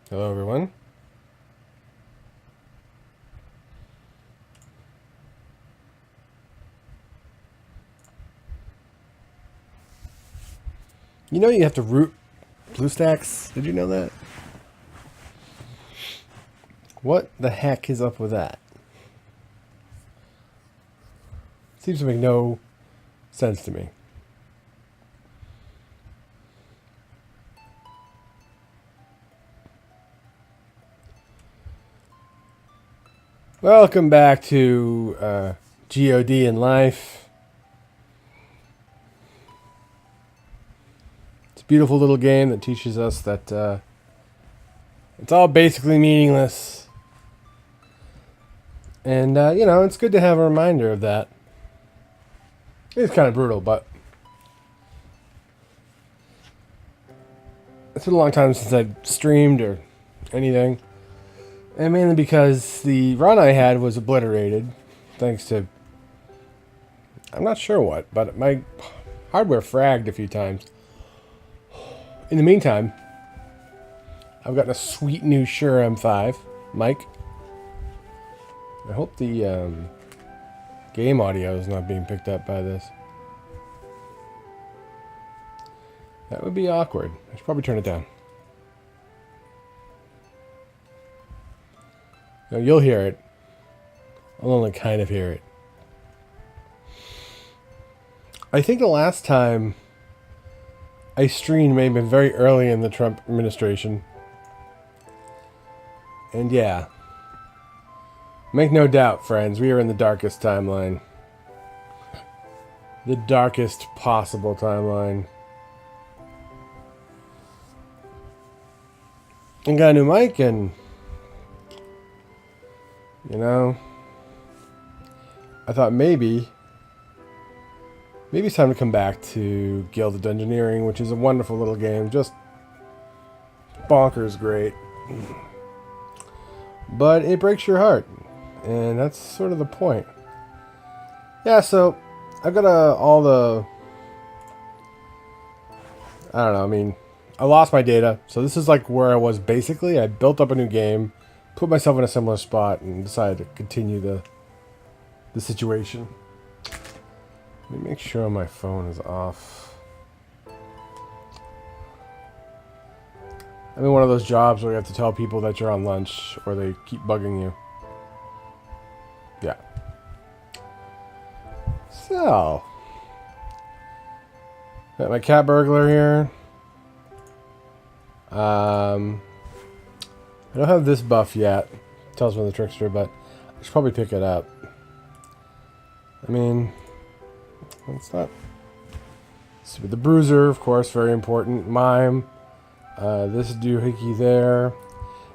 Hello, everyone. You know you have to root BlueStacks? Did you know that? What the heck is up with that? Seems to make no sense to me. Welcome back to GoD in Life. It's a beautiful little game that teaches us that it's all basically meaningless. And, it's good to have a reminder of that. It's kind of brutal, but it's been a long time since I've streamed or anything. And mainly because the run I had was obliterated, thanks to, I'm not sure what, but my hardware fragged a few times. In the meantime, I've gotten a sweet new Shure M5 mic. I hope the game audio is not being picked up by this. That would be awkward. I should probably turn it down. No, you'll hear it. I'll only kind of hear it. I think the last time I streamed may have been very early in the Trump administration. And yeah. Make no doubt, friends, we are in the darkest timeline. The darkest possible timeline. I got a new mic and... I thought maybe it's time to come back to Guild of Dungeoneering, which is a wonderful little game, just bonkers great. But it breaks your heart, and that's sort of the point. Yeah, so I've got all the... I don't know, I mean, I lost my data, so this is like where I was basically. I built up a new game, put myself in a similar spot, and decided to continue the situation. Let me make sure my phone is off. I'm in one of those jobs where you have to tell people that you're on lunch, or they keep bugging you. Yeah. So, got my cat burglar here. I don't have this buff yet. Talisman of the Trickster, but I should probably pick it up. I mean, it's not... The Bruiser, of course, very important. Mime. This doohickey there.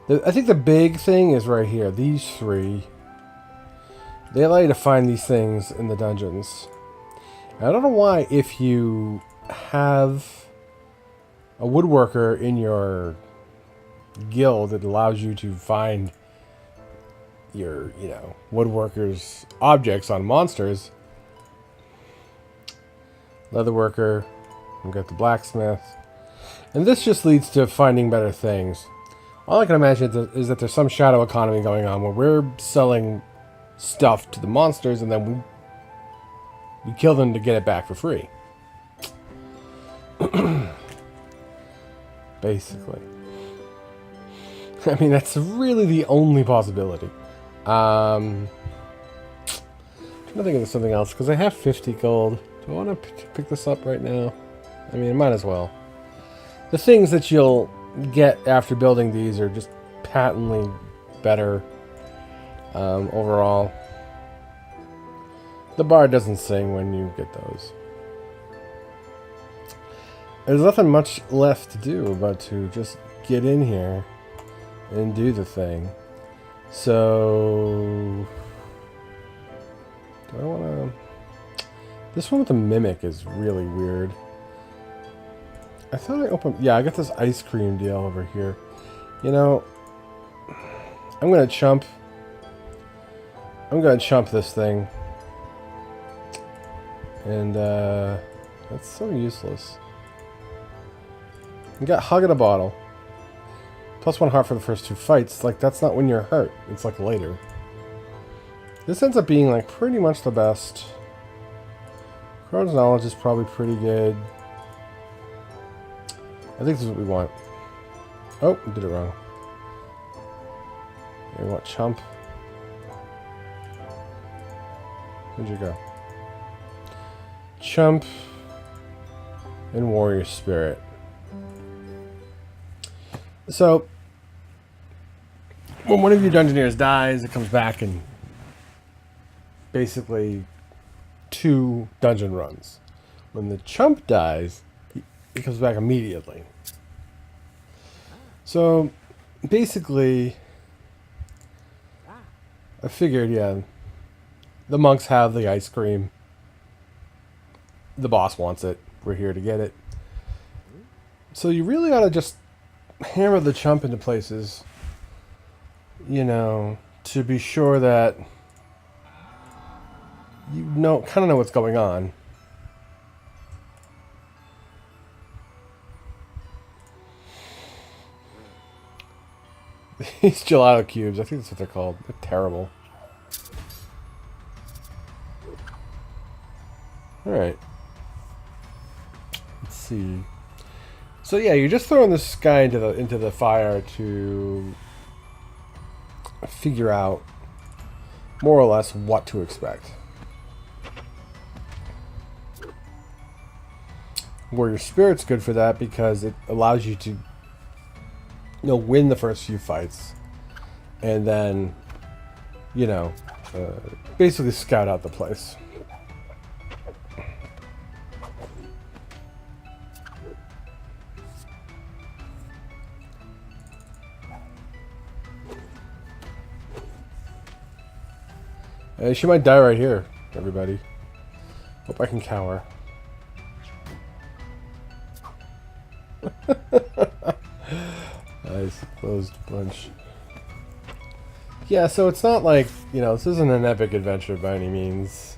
I think the big thing is right here. These three. They allow you to find these things in the dungeons. And I don't know why, if you have a woodworker in your guild, it allows you to find your, woodworkers' objects on monsters. Leatherworker, we've got the blacksmith. And this just leads to finding better things. All I can imagine is that there's some shadow economy going on where we're selling stuff to the monsters and then we kill them to get it back for free. Basically. I mean, that's really the only possibility. I'm trying to think of something else, because I have 50 gold. Do I want to pick this up right now? I mean, I might as well. The things that you'll get after building these are just patently better overall. The bar doesn't sing when you get those. There's nothing much left to do but to just get in here and do the thing. So, do I want to... This one with the mimic is really weird. I thought I opened... Yeah, I got this ice cream deal over here. I'm going to chump... this thing. And, that's so useless. You got Hug in a Bottle. +1 heart for the first 2 fights. Like, that's not when you're hurt. It's like later. This ends up being like pretty much the best. Crone's Knowledge is probably pretty good. I think this is what we want. Oh, we did it wrong. We want Chump. Where'd you go? Chump and Warrior Spirit. So, when one of your Dungeoneers dies, it comes back in basically 2 dungeon runs. When the Chump dies, it comes back immediately. So, basically, I figured, yeah, the monks have the ice cream. The boss wants it. We're here to get it. So you really ought to just hammer the Chump into places, you know, to be sure that you kind of know what's going on. These gelato cubes, I think that's what they're called. They're terrible. Alright. Let's see. So yeah, you're just throwing this guy into the fire to figure out more or less what to expect. Warrior Spirit's good for that because it allows you to win the first few fights, and then, basically scout out the place. She might die right here, everybody. Hope I can cower. Nice, closed bunch. Yeah, so it's not like, this isn't an epic adventure by any means.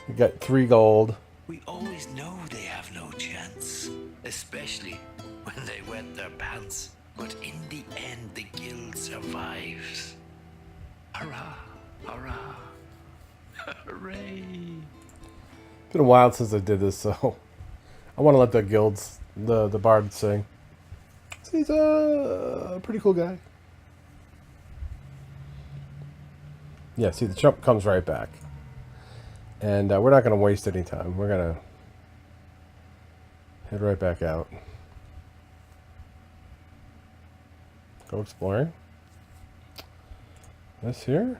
You got 3 gold. We always know they have no chance, especially when they wet their pants. But in the end, the guild survives. Hurrah! Hurrah! Hooray! It's been a while since I did this, so I want to let the guilds, the bard sing. So he's a pretty cool guy. Yeah, see, the Chump comes right back. And we're not going to waste any time. We're going to head right back out. Go exploring. This here.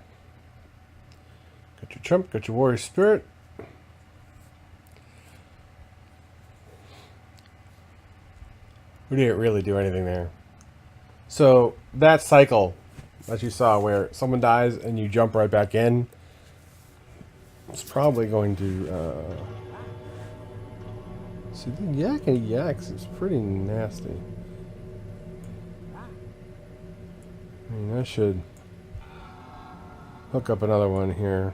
Got your Chump, got your Warrior Spirit. We didn't really do anything there. So, that cycle that you saw where someone dies and you jump right back in, it's probably going to, see, the yak and yaks is pretty nasty. I mean, I should hook up another one here.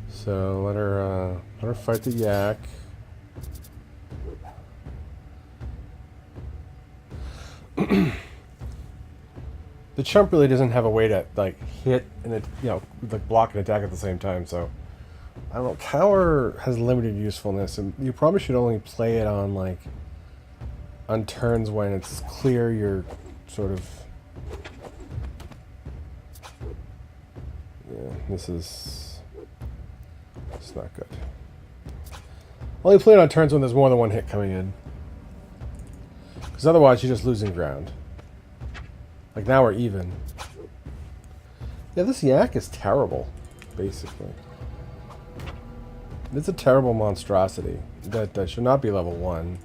So let her fight the yak. The Chump really doesn't have a way to like hit and like block and attack at the same time. So I don't know. Cower has limited usefulness, and you probably should only play it on turns when it's clear you're sort of. Yeah, this is. It's not good. Only play it on turns when there's more than one hit coming in. Because otherwise you're just losing ground. Like now we're even. Yeah, this yak is terrible, basically. It's a terrible monstrosity that should not be level 1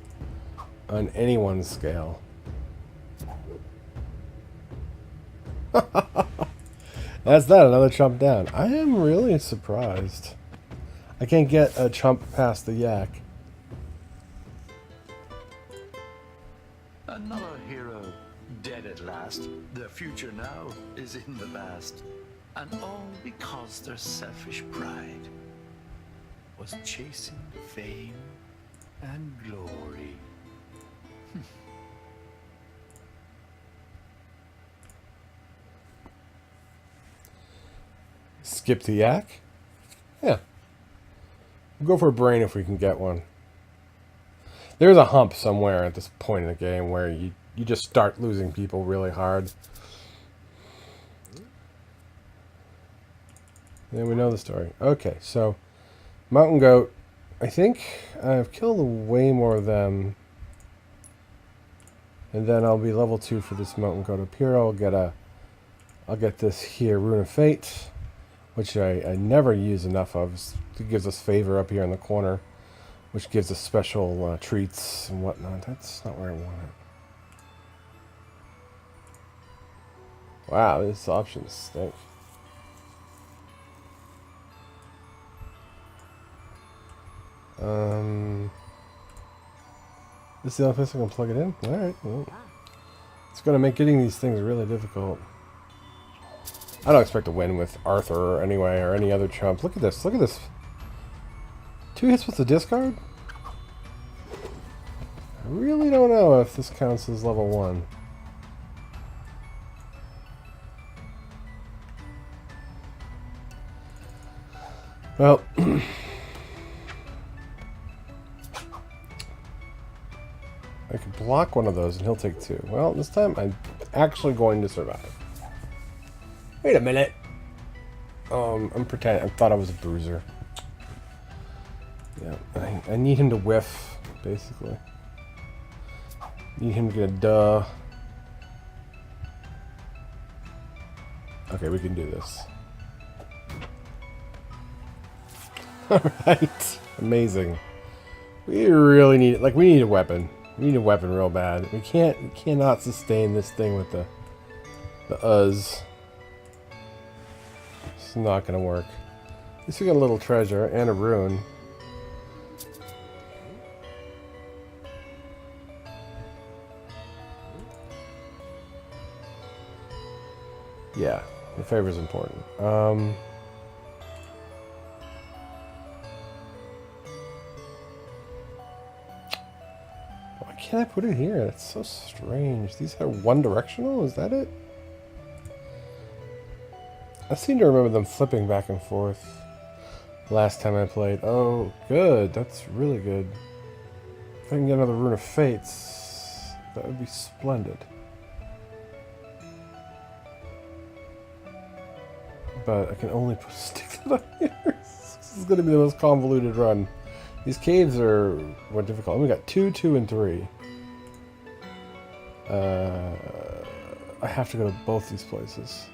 on anyone's scale. That's that, another Chump down. I am really surprised. I can't get a Chump past the yak. Another hero dead at last. Their future now is in the past. And all because their selfish pride. was chasing fame and glory. Skip the yak? Yeah. We'll go for a brain if we can get one. There's a hump somewhere at this point in the game where you just start losing people really hard. And we know the story. Okay, so mountain goat. I think I've killed way more of them. And then I'll be level 2 for this mountain goat up here. I'll get this here, Rune of Fate, which I never use enough of. It gives us favor up here in the corner, which gives us special treats and whatnot. That's not where I want it. Wow, these options stink. This is the only place I can plug it in? Alright, well, it's going to make getting these things really difficult. I don't expect to win with Arthur anyway, or any other chump. Look at this, look at this. 2 hits with the discard? I really don't know if this counts as level 1. Well, I could block one of those and he'll take 2. Well, this time I'm actually going to survive. Wait a minute. I'm pretending. I thought I was a bruiser. Yeah, I need him to whiff, basically. Need him to get a duh. Okay, we can do this. Alright. Amazing. We really need it. Like, we need a weapon. We need a weapon real bad. We cannot sustain this thing with the It's not gonna work. At least we got a little treasure and a rune. Yeah, the favor's important. Why can't I put it here? That's so strange. These are one directional? Is that it? I seem to remember them flipping back and forth last time I played. Oh, good. That's really good. If I can get another Rune of Fates, that would be splendid. But I can only stick that on here. This is going to be the most convoluted run. These caves are more difficult. We got 2, 2, and 3. I have to go to both these places.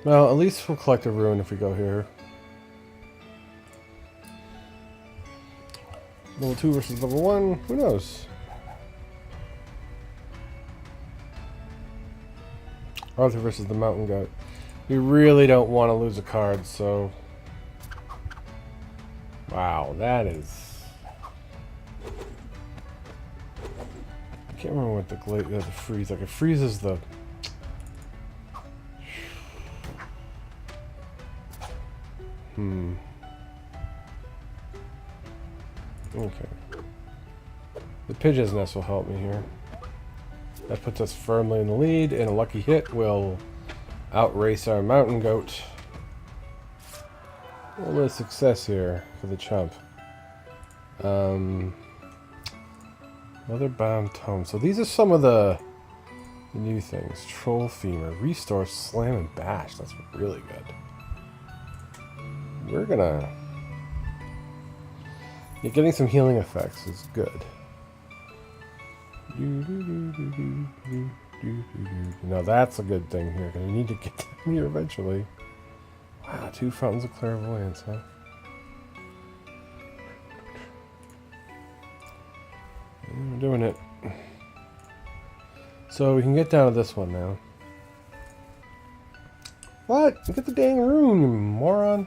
Well, at least we'll collect a rune if we go here. Level 2 versus level 1. Who knows? Arthur versus the mountain goat. We really don't want to lose a card, so... Wow, that is... I can't remember what the freeze... Like, it freezes the... Okay. The pigeon's nest will help me here. That puts us firmly in the lead, and a lucky hit will outrace our mountain goat. A little bit of success here for the chump. Mother-bound tome. So these are some of the new things. Troll femur, restore, slam, and bash. That's really good. We're gonna... Yeah, getting some healing effects is good. Now that's a good thing here, because we need to get down here eventually. Wow, 2 fountains of clairvoyance, huh? We're doing it. So we can get down to this one now. What? Get the dang rune, you moron!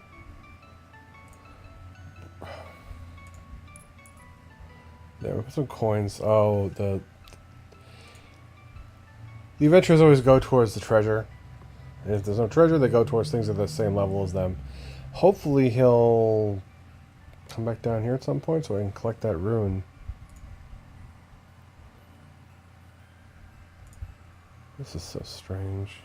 There, we put some coins. Oh, the adventurers always go towards the treasure. And if there's no treasure, they go towards things at the same level as them. Hopefully he'll come back down here at some point so I can collect that rune. This is so strange.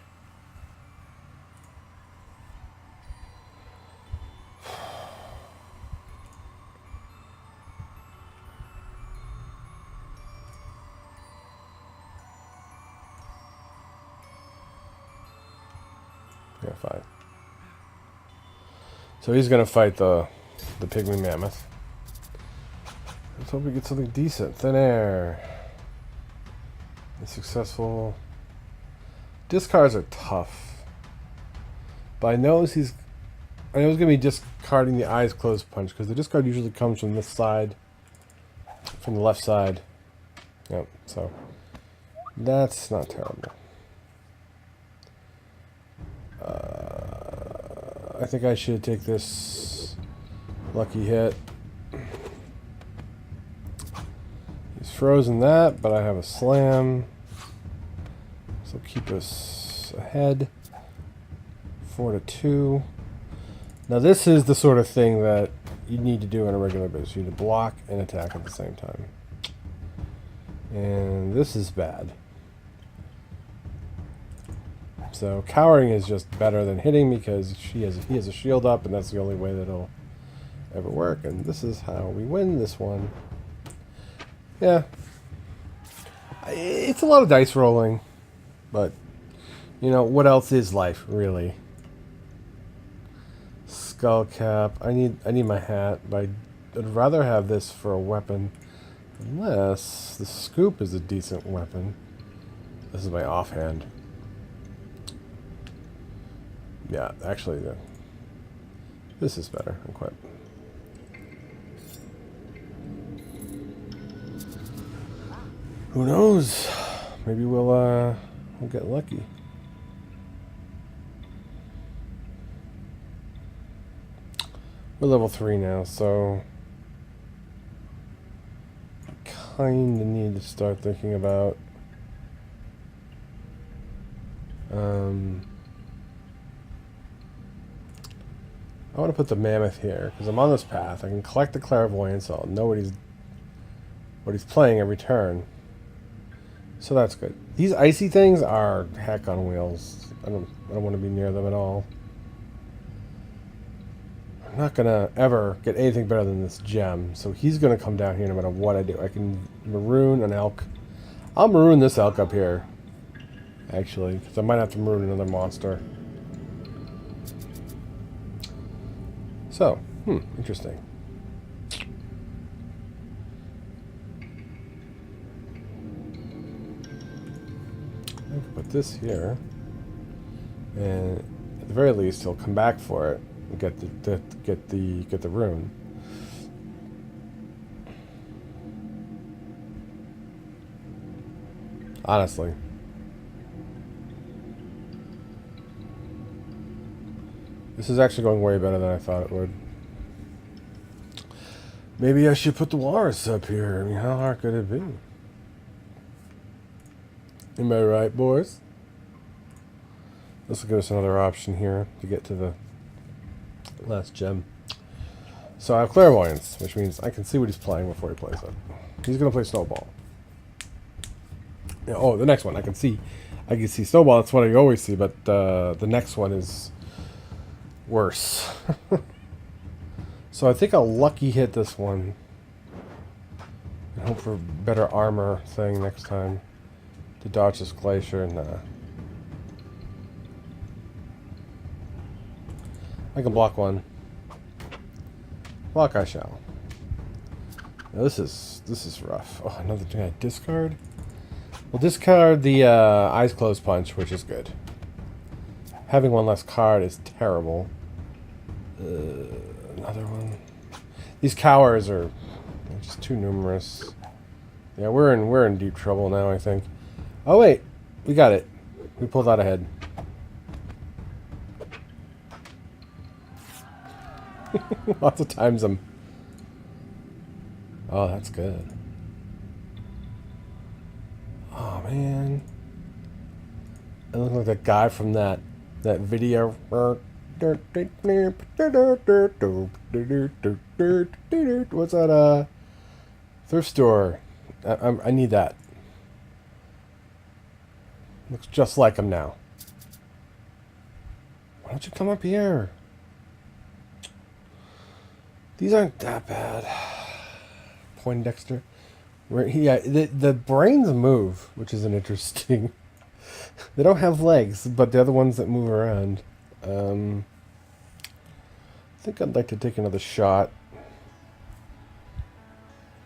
Yeah, fine. So he's gonna fight the pygmy mammoth. Let's hope we get something decent. Thin air. Successful. Discards are tough. But I know he's gonna be discarding the eyes closed punch, because the discard usually comes from this side. From the left side. Yep, so that's not terrible. I think I should take this lucky hit. He's frozen that, but I have a slam. So keep us ahead. 4-2. Now this is the sort of thing that you need to do on a regular basis. You need to block and attack at the same time. And this is bad. So cowering is just better than hitting because he has a shield up, and that's the only way that it'll ever work. And this is how we win this one. Yeah. It's a lot of dice rolling, but you know, what else is life, really? Skull cap. I need my hat, but I'd rather have this for a weapon. Unless the scoop is a decent weapon. This is my offhand. Yeah, actually, this is better. Equip. Who knows? Maybe we'll get lucky. We're level 3 now, so kind of need to start thinking about I want to put the mammoth here because I'm on this path. I can collect the clairvoyance, so I'll know what he's playing every turn. So that's good. These icy things are heck on wheels. I don't want to be near them at all. I'm not gonna ever get anything better than this gem, so he's gonna come down here no matter what I do. I can maroon an elk. I'll maroon this elk up here, actually, because I might have to maroon another monster. So, interesting. I can put this here, and at the very least, he'll come back for it and get the rune. Honestly. This is actually going way better than I thought it would. Maybe I should put the walrus up here. I mean, how hard could it be? Am I right, boys? This will give us another option here to get to the last gem. So I have clairvoyance, which means I can see what he's playing before he plays it. He's going to play snowball. Yeah, oh, the next one I can see snowball. That's what I always see, but the next one is worse. So I think I'll lucky hit this one and hope for better armor thing next time to dodge this glacier. Nah. I can block one. Block I shall. Now this is rough. Oh, another thing I discard. We'll discard the eyes closed punch, which is good. Having one less card is terrible. Another one. These cowers are just too numerous. Yeah, we're in deep trouble now, I think. Oh wait, we got it. We pulled out ahead. Lots of times I'm. Oh, that's good. Oh man, I look like that guy from that video. What's that? Thrift store. I need that. Looks just like him now. Why don't you come up here? These aren't that bad. Poindexter. Yeah, the brains move, which is an interesting. They don't have legs, but they're the ones that move around. I think I'd like to take another shot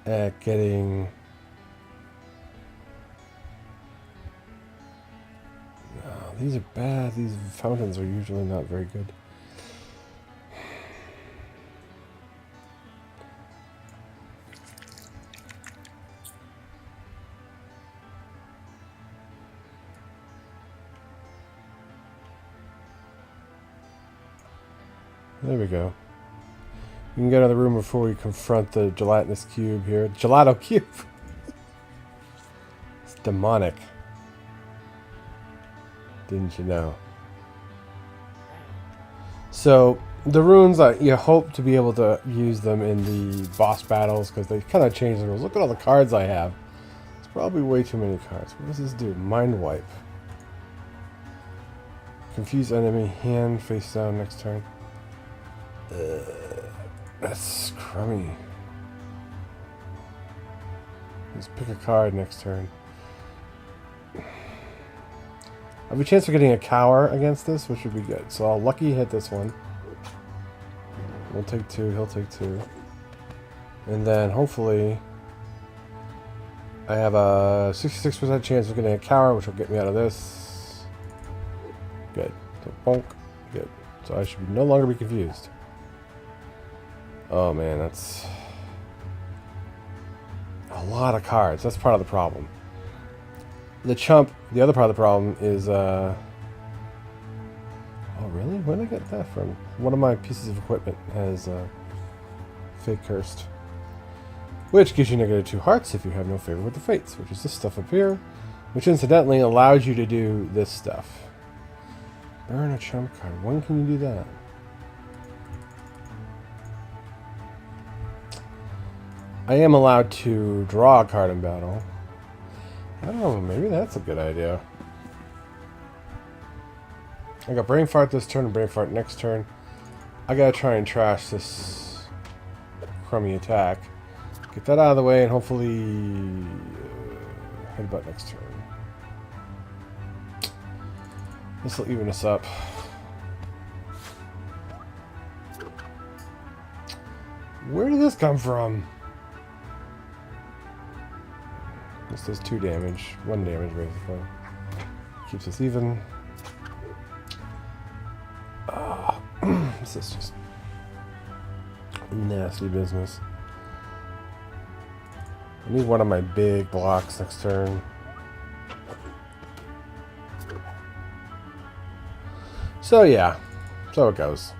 at getting. Oh, these are bad. These fountains are usually not very good. There we go. We can get out of the room before we confront the gelatinous cube here. Gelato cube! It's demonic. Didn't you know? So, the runes, you hope to be able to use them in the boss battles because they kind of change the rules. Look at all the cards I have. It's probably way too many cards. What does this do? Mind wipe. Confuse enemy, hand face down next turn. That's crummy. Just pick a card next turn. I have a chance of getting a cower against this, which would be good. So I'll lucky hit this one. We'll take 2, he'll take 2. And then hopefully I have a 66% chance of getting a cower, which will get me out of this. Good. So bonk. Good. So I should no longer be confused. Oh man, that's a lot of cards. That's part of the problem. The chump, the other part of the problem is, oh really? Where did I get that from? One of my pieces of equipment has fake cursed. Which gives you -2 hearts if you have no favor with the fates, which is this stuff up here. Which incidentally allows you to do this stuff. Burn a chump card. When can you do that? I am allowed to draw a card in battle. I don't know, maybe that's a good idea. I got Brain Fart this turn and Brain Fart next turn. I gotta try and trash this crummy attack. Get that out of the way and hopefully headbutt next turn. This will even us up. Where did this come from? This does 2 damage. 1 damage, basically. Keeps us even. This is just nasty business. I need one of my big blocks next turn. So, yeah. So it goes.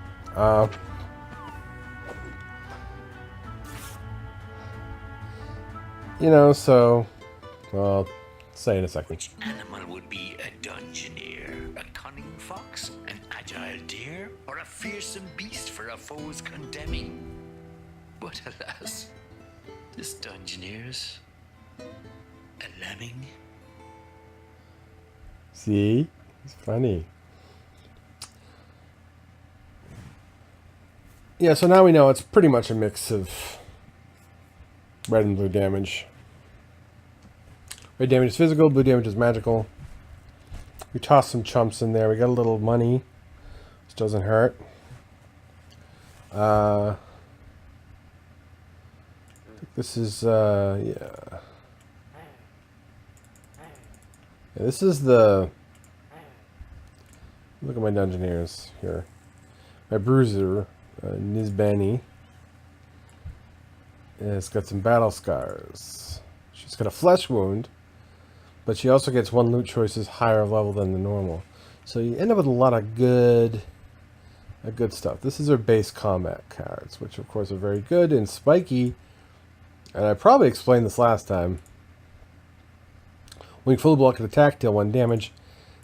You know, so... Well, I'll say in a second. Which animal would be a dungeoneer? A cunning fox? An agile deer? Or a fearsome beast for a foe's condemning? But alas, this dungeoneer's a lemming. See? It's funny. Yeah, so now we know it's pretty much a mix of red and blue damage. Red damage is physical, blue damage is magical. We tossed some chumps in there. We got a little money, which doesn't hurt. I think this is, yeah. This is the... Look at my dungeoneers here. My bruiser, Nizbani. It's got some battle scars. She's got a flesh wound, but she also gets 1 loot choices higher level than the normal. So you end up with a lot of good stuff. This is her base combat cards, which of course are very good and spiky. And I probably explained this last time. When you fully block an attack, deal 1 damage.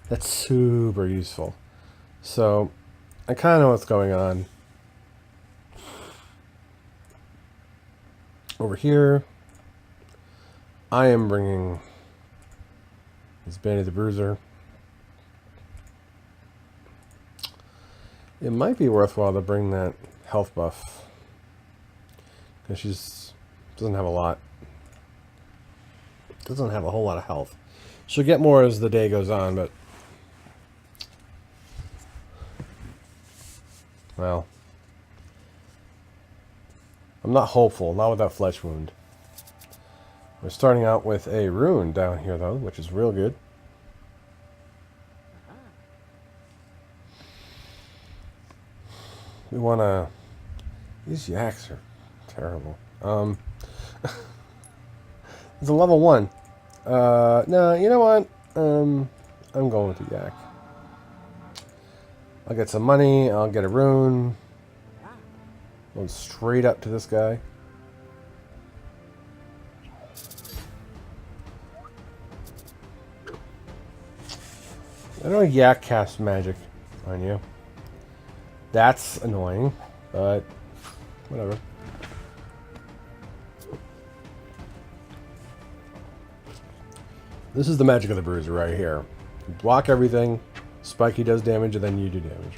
That's super useful. So I kind of know what's going on. Over here, I am bringing this Bandy the Bruiser. It might be worthwhile to bring that health buff, because she's doesn't have a lot. Doesn't have a whole lot of health. She'll get more as the day goes on, but well, I'm not hopeful. Not with that flesh wound. We're starting out with a rune down here, though, which is real good. We want to... These yaks are terrible. It's a level 1. No, you know what? I'm going with the yak. I'll get some money. I'll get a rune. Going straight up to this guy. I know yak casts magic on you. That's annoying, but whatever. This is the magic of the bruiser right here. You block everything, Spiky does damage, and then you do damage.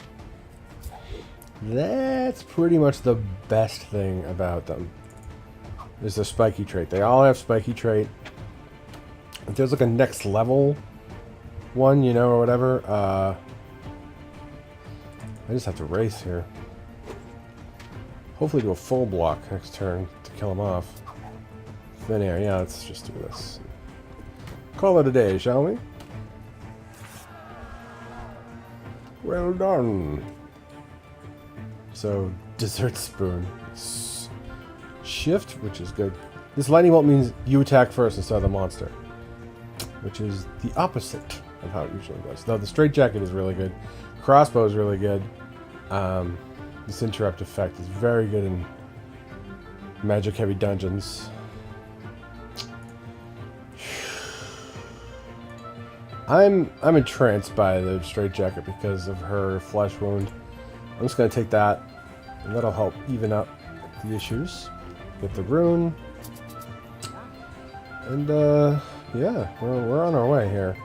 That's pretty much the best thing about them. Is the spiky trait. They all have spiky trait. If there's like a next level one, you know, or whatever, I just have to race here. Hopefully do a full block next turn to kill him off. Thin air, yeah, let's just do this. Call it a day, shall we? Well done. So, dessert spoon. Shift, which is good. This lightning bolt means you attack first instead of the monster, which is the opposite of how it usually goes. Though the straight jacket is really good. Crossbow is really good. This interrupt effect is very good in magic heavy dungeons. I'm entranced by the straight jacket because of her flesh wound. I'm just gonna take that, and that'll help even up the issues. Get the rune, and yeah, we're on our way here.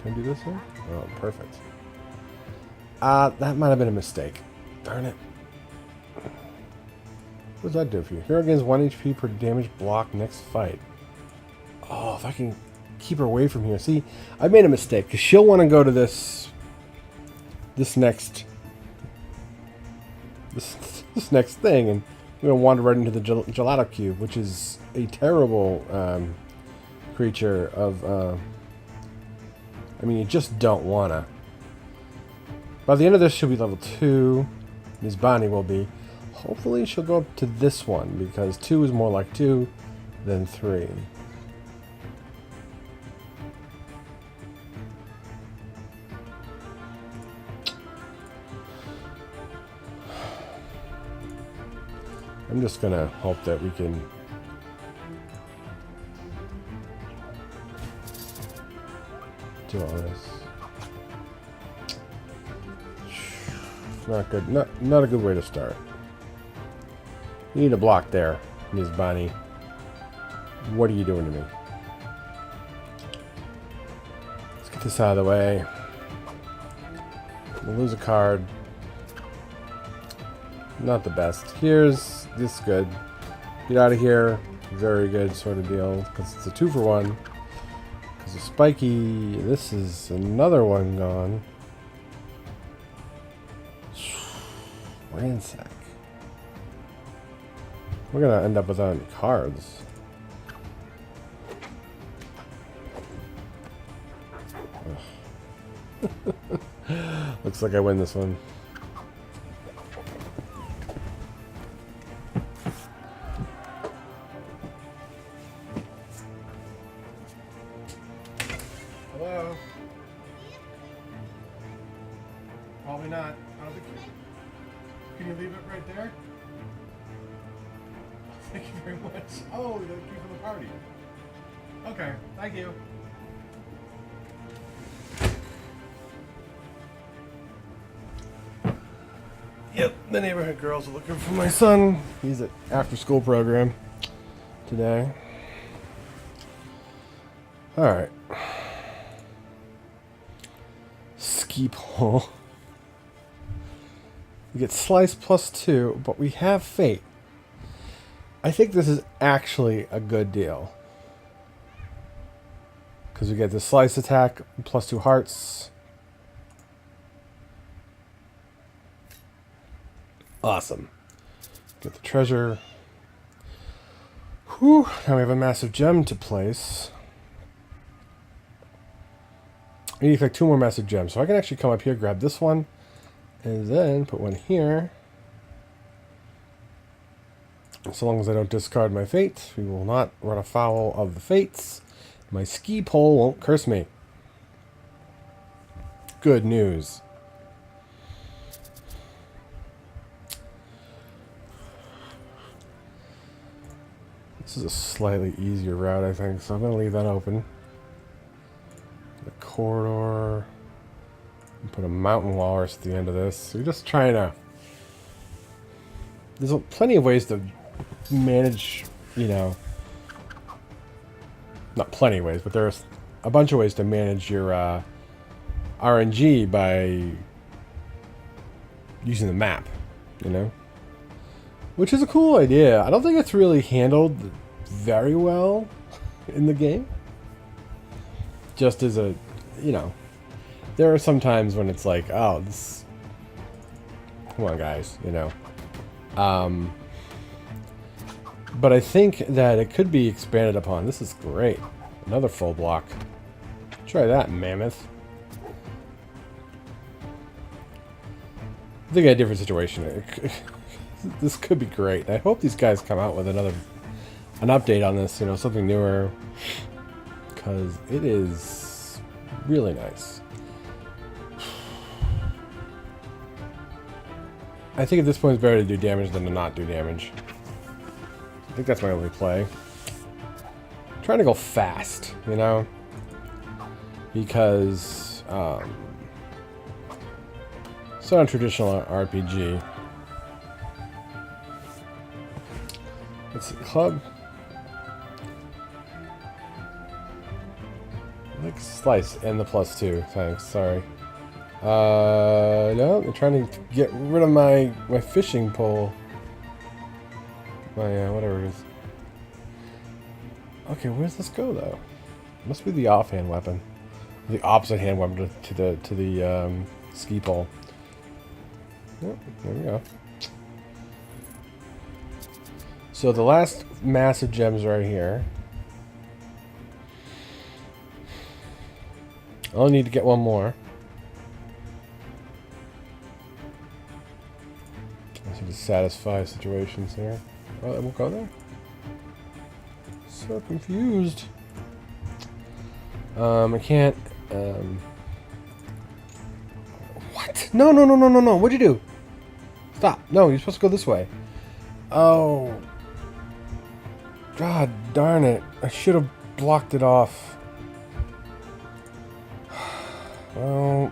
Can I do this here? Oh, perfect. That might have been a mistake. Darn it. What does that do for you? Hero gains 1 HP per damage block next fight. Oh, if I can keep her away from here. See, I made a mistake, because she'll want to go to this next thing, and we're going to wander right into the gelato cube, which is a terrible creature of... I mean, you just don't want to. By the end of this, she'll be level 2. Ms. Bonnie will be. Hopefully, she'll go up to this one, because 2 is more like 2 than 3. I'm just gonna hope that we can do all this. Not good. Not a good way to start. You need a block there, Ms. Bonnie. What are you doing to me? Let's get this out of the way. We'll lose a card. Not the best. Here's this good. Get out of here. Very good sort of deal. Because it's a 2-for-1. Because of Spiky. This is another one gone. Ransack. We're going to end up without any cards. Looks like I win this one. Hello? Probably not. I don't think you... Can you leave it right there? Thank you very much. Oh, the key for the party. Okay, thank you. Yep, the neighborhood girls are looking for my son. He's at after-school program today. All right. Ski pole. We get slice +2, but we have fate. I think this is actually a good deal. Because we get the slice attack, +2 hearts. Awesome. Get the treasure. Whew. Now we have a massive gem to place. We need like 2 more massive gems. So I can actually come up here, grab this one, and then put one here. So long as I don't discard my fate, we will not run afoul of the fates. My ski pole won't curse me. Good news. This is a slightly easier route, I think, so I'm going to leave that open. The corridor. Put a mountain walrus at the end of this. We're just trying to... There's plenty of ways to manage, you know... Not plenty of ways, but there's a bunch of ways to manage your RNG by using the map, you know? Which is a cool idea. I don't think it's really handled very well in the game. Just as a, you know, there are some times when it's like, oh, this, come on guys, you know. But I think that it could be expanded upon. This is great. Another full block. Try that, mammoth. I think I had a different situation. This could be great. I hope these guys come out with an update on this, you know, something newer. Because it is really nice. I think at this point it's better to do damage than to not do damage. I think that's my only play. I'm trying to go fast, you know? Because, it's not a traditional RPG. Let's see, club. Like slice and the +2, thanks, sorry. No, I'm trying to get rid of my fishing pole. My, whatever it is. Okay, where's this go, though? Must be the offhand weapon. The opposite hand weapon to the ski pole. Yep, there we go. So the last massive gem's right here. I'll need to get one more. I need to satisfy situations here. Oh, it won't go there? So confused. I can't, What? No, no, no, no, no, no. What'd you do? Stop. No, you're supposed to go this way. Oh. God darn it. I should have blocked it off. Well...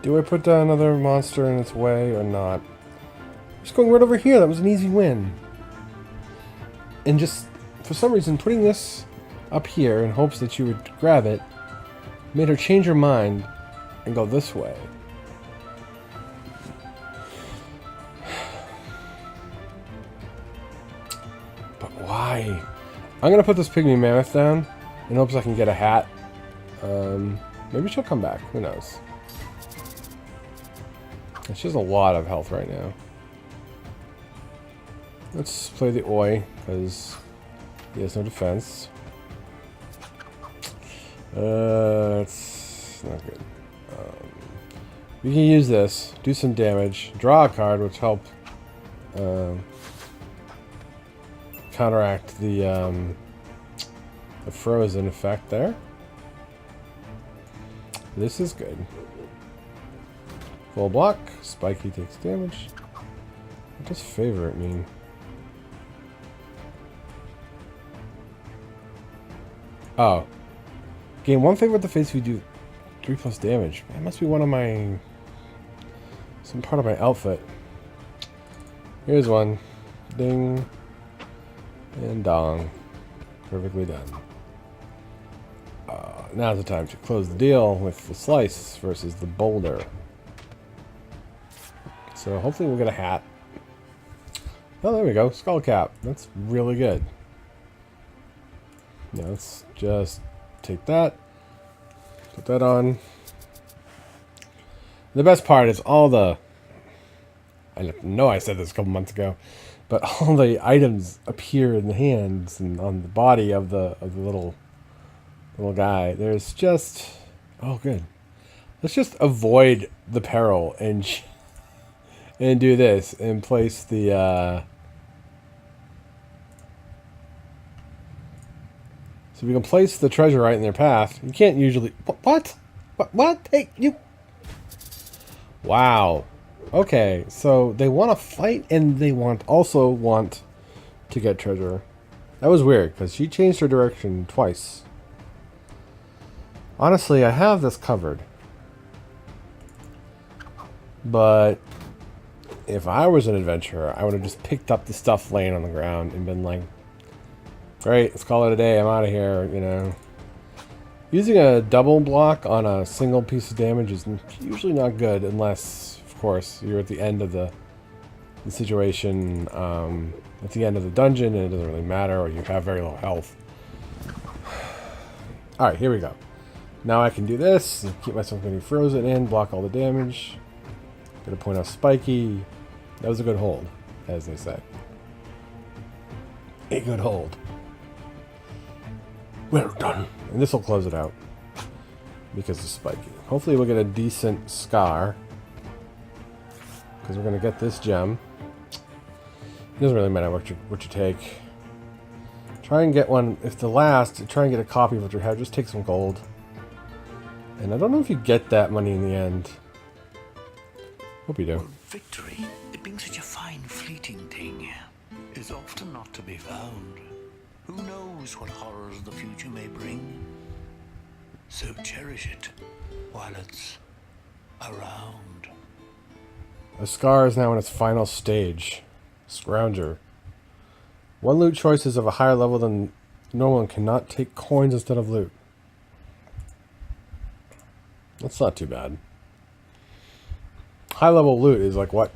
Do I put down another monster in its way or not? Just going right over here. That was an easy win. And just, for some reason, putting this up here in hopes that you would grab it made her change her mind and go this way. But why? I'm going to put this pygmy mammoth down in hopes I can get a hat. Maybe she'll come back. Who knows? She has a lot of health right now. Let's play the Oi, because he has no defense. It's not good. We can use this, do some damage, draw a card, which help counteract the frozen effect there. This is good. Full block, Spiky takes damage. What does favorite mean? Oh. Gain 1 favor at the face if you do 3+ damage. That must be one of my... some part of my outfit. Here's one. Ding. And dong. Perfectly done. Now's the time to close the deal with the slice versus the boulder. So hopefully we'll get a hat. Oh, there we go. Skull cap. That's really good. Now let's just take that. Put that on. The best part is all the... I know I said this a couple months ago, but all the items appear in the hands and on the body of the little guy. There's just... oh, good. Let's just avoid the peril and do this and place the... so we can place the treasure right in their path. You can't usually... What? What? Hey, you... Wow. Okay, so they want to fight and they also want to get treasure. That was weird, because she changed her direction twice. Honestly, I have this covered. But if I was an adventurer, I would have just picked up the stuff laying on the ground and been like, great, let's call it a day, I'm out of here, you know. Using a double block on a single piece of damage is usually not good unless, of course, you're at the end of the situation, at the end of the dungeon, and it doesn't really matter, or you have very low health. Alright, here we go. Now I can do this, and keep myself getting frozen in, block all the damage. Gonna point out Spiky. That was a good hold, as they say. A good hold. Well done. And this will close it out. Because of Spiky. Hopefully we'll get a decent scar. Because we're going to get this gem. It doesn't really matter what you take. Try and get one. If the last, try and get a copy of what you have. Just take some gold. And I don't know if you get that money in the end. Hope you do. Well, victory, it being such a fine fleeting thing, is often not to be found. Who knows what horrors the future may bring? So cherish it while it's around. A scar is now in its final stage. Scrounger. One loot choice is of a higher level than normal and cannot take coins instead of loot. That's not too bad. High level loot is like what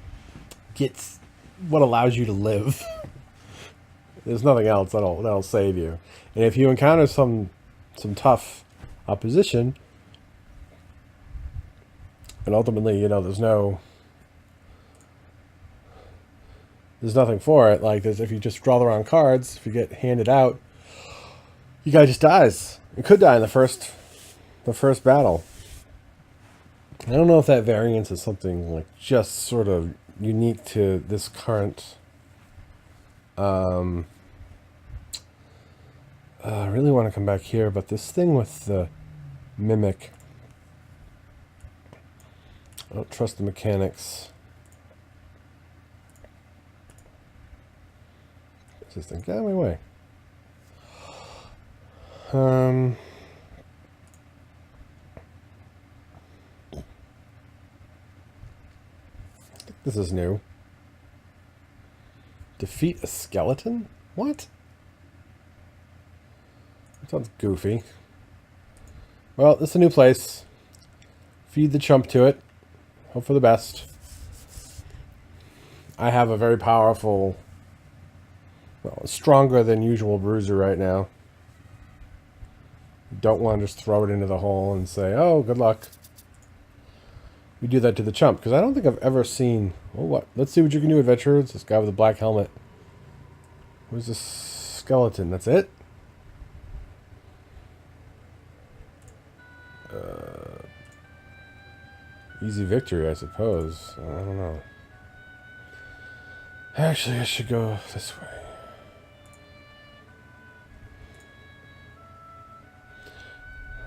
allows you to live. There's nothing else that'll save you. And if you encounter some tough opposition, and ultimately, you know, there's nothing for it. Like if you just draw the wrong cards, if you get handed out, you guy just dies. You could die in the first battle. I don't know if that variance is something like just sort of unique to this current. I really want to come back here, but this thing with the mimic, I don't trust the mechanics. What's this thing? Get out of my way. This is new. Defeat a skeleton? What? That sounds goofy. Well, this is a new place. Feed the chump to it. Hope for the best. I have a very powerful, well, stronger than usual bruiser right now. Don't want to just throw it into the hole and say, oh, good luck. We do that to the chump, because I don't think I've ever seen... Oh, what? Let's see what you can do, adventurers. This guy with a black helmet. Where's this skeleton? That's it? Easy victory, I suppose. I don't know. Actually, I should go this way.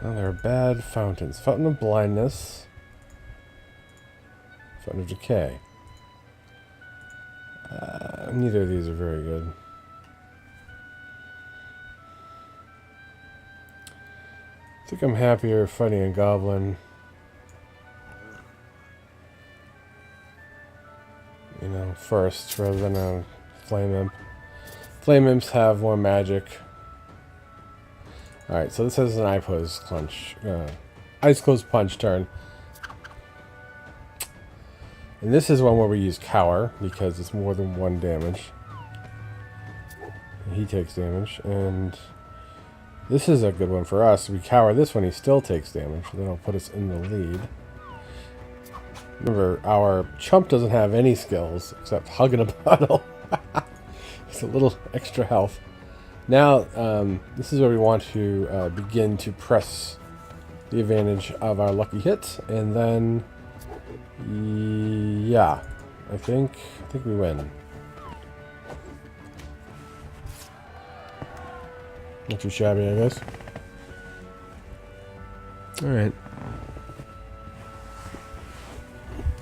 Oh, there are bad fountains. Fountain of blindness. Fountain of decay. Neither of these are very good. I think I'm happier fighting a goblin. first rather than a flame imp. Flame imps have more magic. Alright, so this is an ice close punch turn. And this is one where we use cower because it's more than 1 damage. He takes damage, and this is a good one for us. We cower this one, he still takes damage. That'll put us in the lead. Remember, our chump doesn't have any skills except hugging a bottle. It's a little extra health. Now, this is where we want to begin to press the advantage of our lucky hit, and then, yeah, I think we win. Not too shabby, I guess. All right.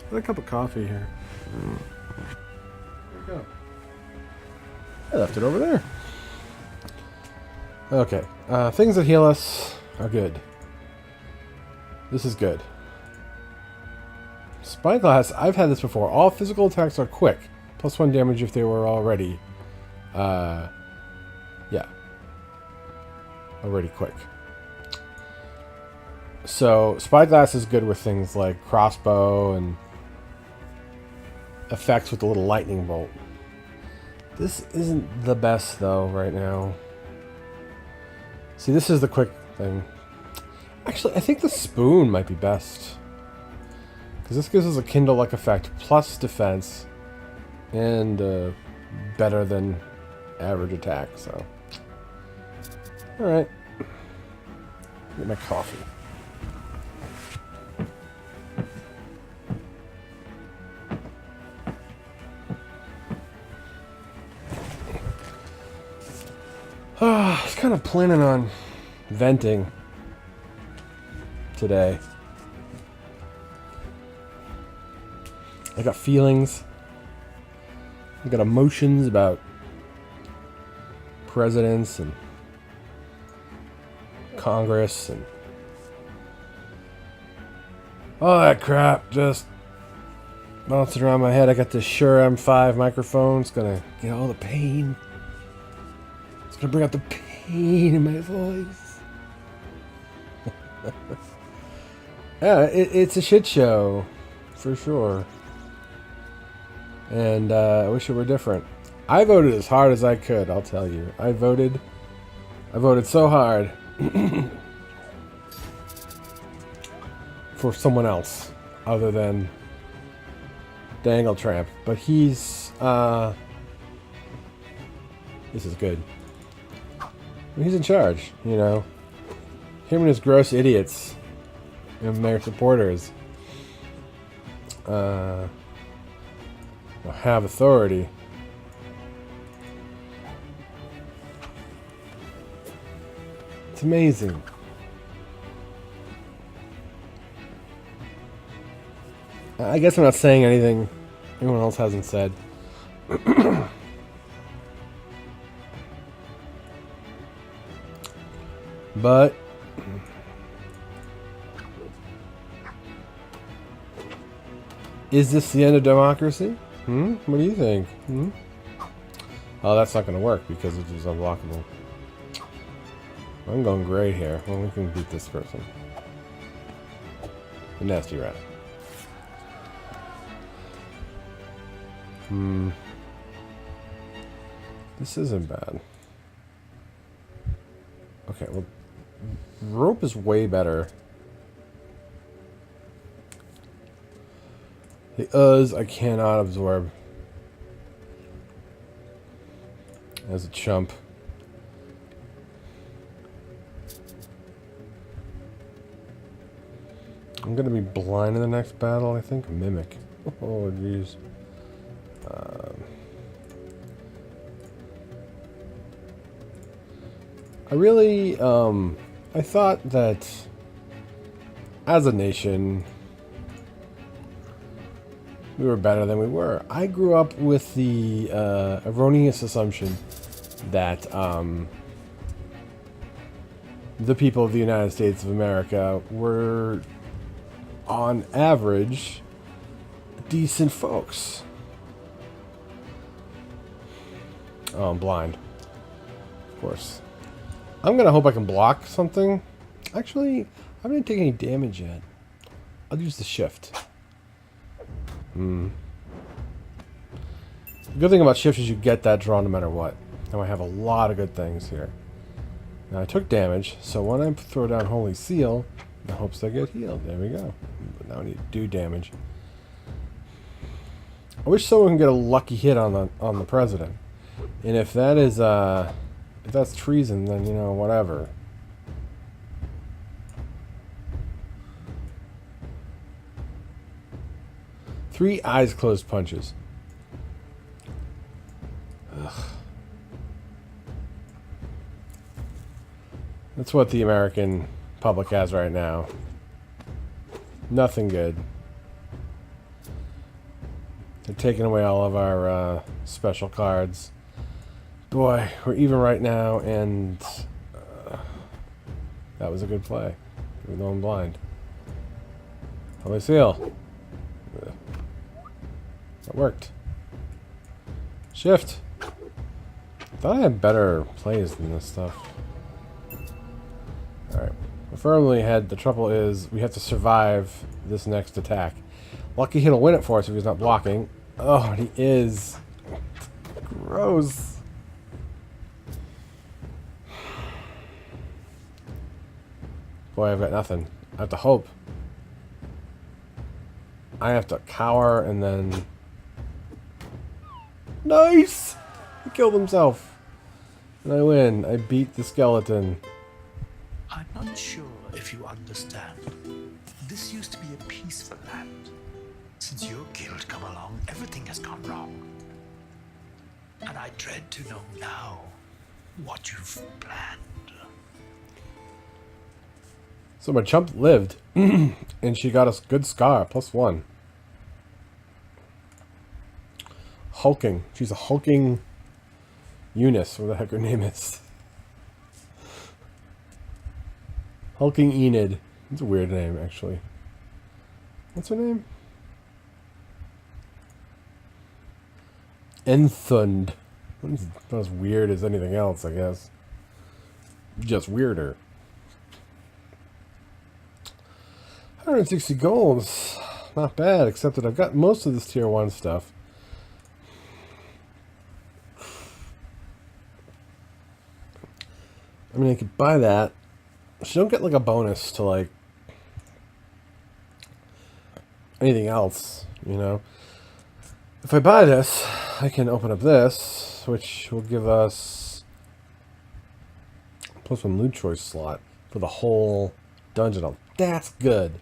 Got a cup of coffee here. Where'd it go? I left it over there. Okay. Things that heal us are good. This is good. Spyglass, I've had this before. All physical attacks are quick. +1 damage if they were already... yeah. Already quick. So, Spyglass is good with things like crossbow and effects with the little lightning bolt. This isn't the best, though, right now. See, this is the quick thing. Actually, I think the spoon might be best. Because this gives us a Kindle-like effect, plus defense, and better than average attack, so... Alright. Get my coffee. I was kind of planning on venting today. I got feelings. I got emotions about presidents and Congress and all that crap just bouncing around my head. I got this Shure M5 microphone. It's gonna get all the pain. It's gonna bring out the pain in my voice. Yeah, it's a shit show for sure. And I wish it were different. I voted as hard as I could, I'll tell you. I voted so hard for someone else other than Dangle Tramp. But he's this is good. He's in charge, you know. Him and his gross idiots and their supporters have authority. It's amazing. I guess I'm not saying anything anyone else hasn't said. But is this the end of democracy? What do you think? Oh, that's not going to work because it is unblockable. I'm going gray here. Well, we can beat this person. The nasty rat. This isn't bad. Okay, well, rope is way better. The Uz I cannot absorb as a chump. I'm gonna be blind in the next battle, I think. Mimic. Oh, jeez. I really, I thought that as a nation, we were better than we were. I grew up with the erroneous assumption that the people of the United States of America were, on average, decent folks. Oh, I'm blind. Of course. I'm gonna hope I can block something. Actually, I haven't taken any damage yet. I'll use the shift. The good thing about shift is you get that draw no matter what. Now I have a lot of good things here. Now I took damage, so when I throw down Holy Seal, in hopes I get healed. There we go. But now I need to do damage. I wish someone can get a lucky hit on the president. And if that is if that's treason, then you know, whatever. Three eyes closed punches. Ugh. That's what the American public has right now. Nothing good. They're taking away all of our special cards. Boy, we're even right now, and that was a good play. Even though I'm blind. Holy Seal. That worked. Shift. I thought I had better plays than this stuff. Alright. We're firmly ahead. The trouble is we have to survive this next attack. Lucky he'll win it for us if he's not blocking. Oh, he is. Gross. Boy, I've got nothing. I have to hope. I have to cower and then... Nice! He killed himself. And I win. I beat the skeleton. I'm not sure if you understand. This used to be a peaceful land. Since your guild come along, everything has gone wrong. And I dread to know now what you've planned. So my chump lived. And she got a good scar. +1. Hulking. She's a hulking Eunice, what the heck her name is. Hulking Enid. It's a weird name, actually. What's her name? Enthund. Not as weird as anything else, I guess. Just weirder. 160 golds. Not bad, except that I've got most of this tier 1 stuff. I mean, I could buy that. She don't get like a bonus to like anything else, you know. If I buy this, I can open up this, which will give us +1 loot choice slot for the whole dungeon. Oh, that's good.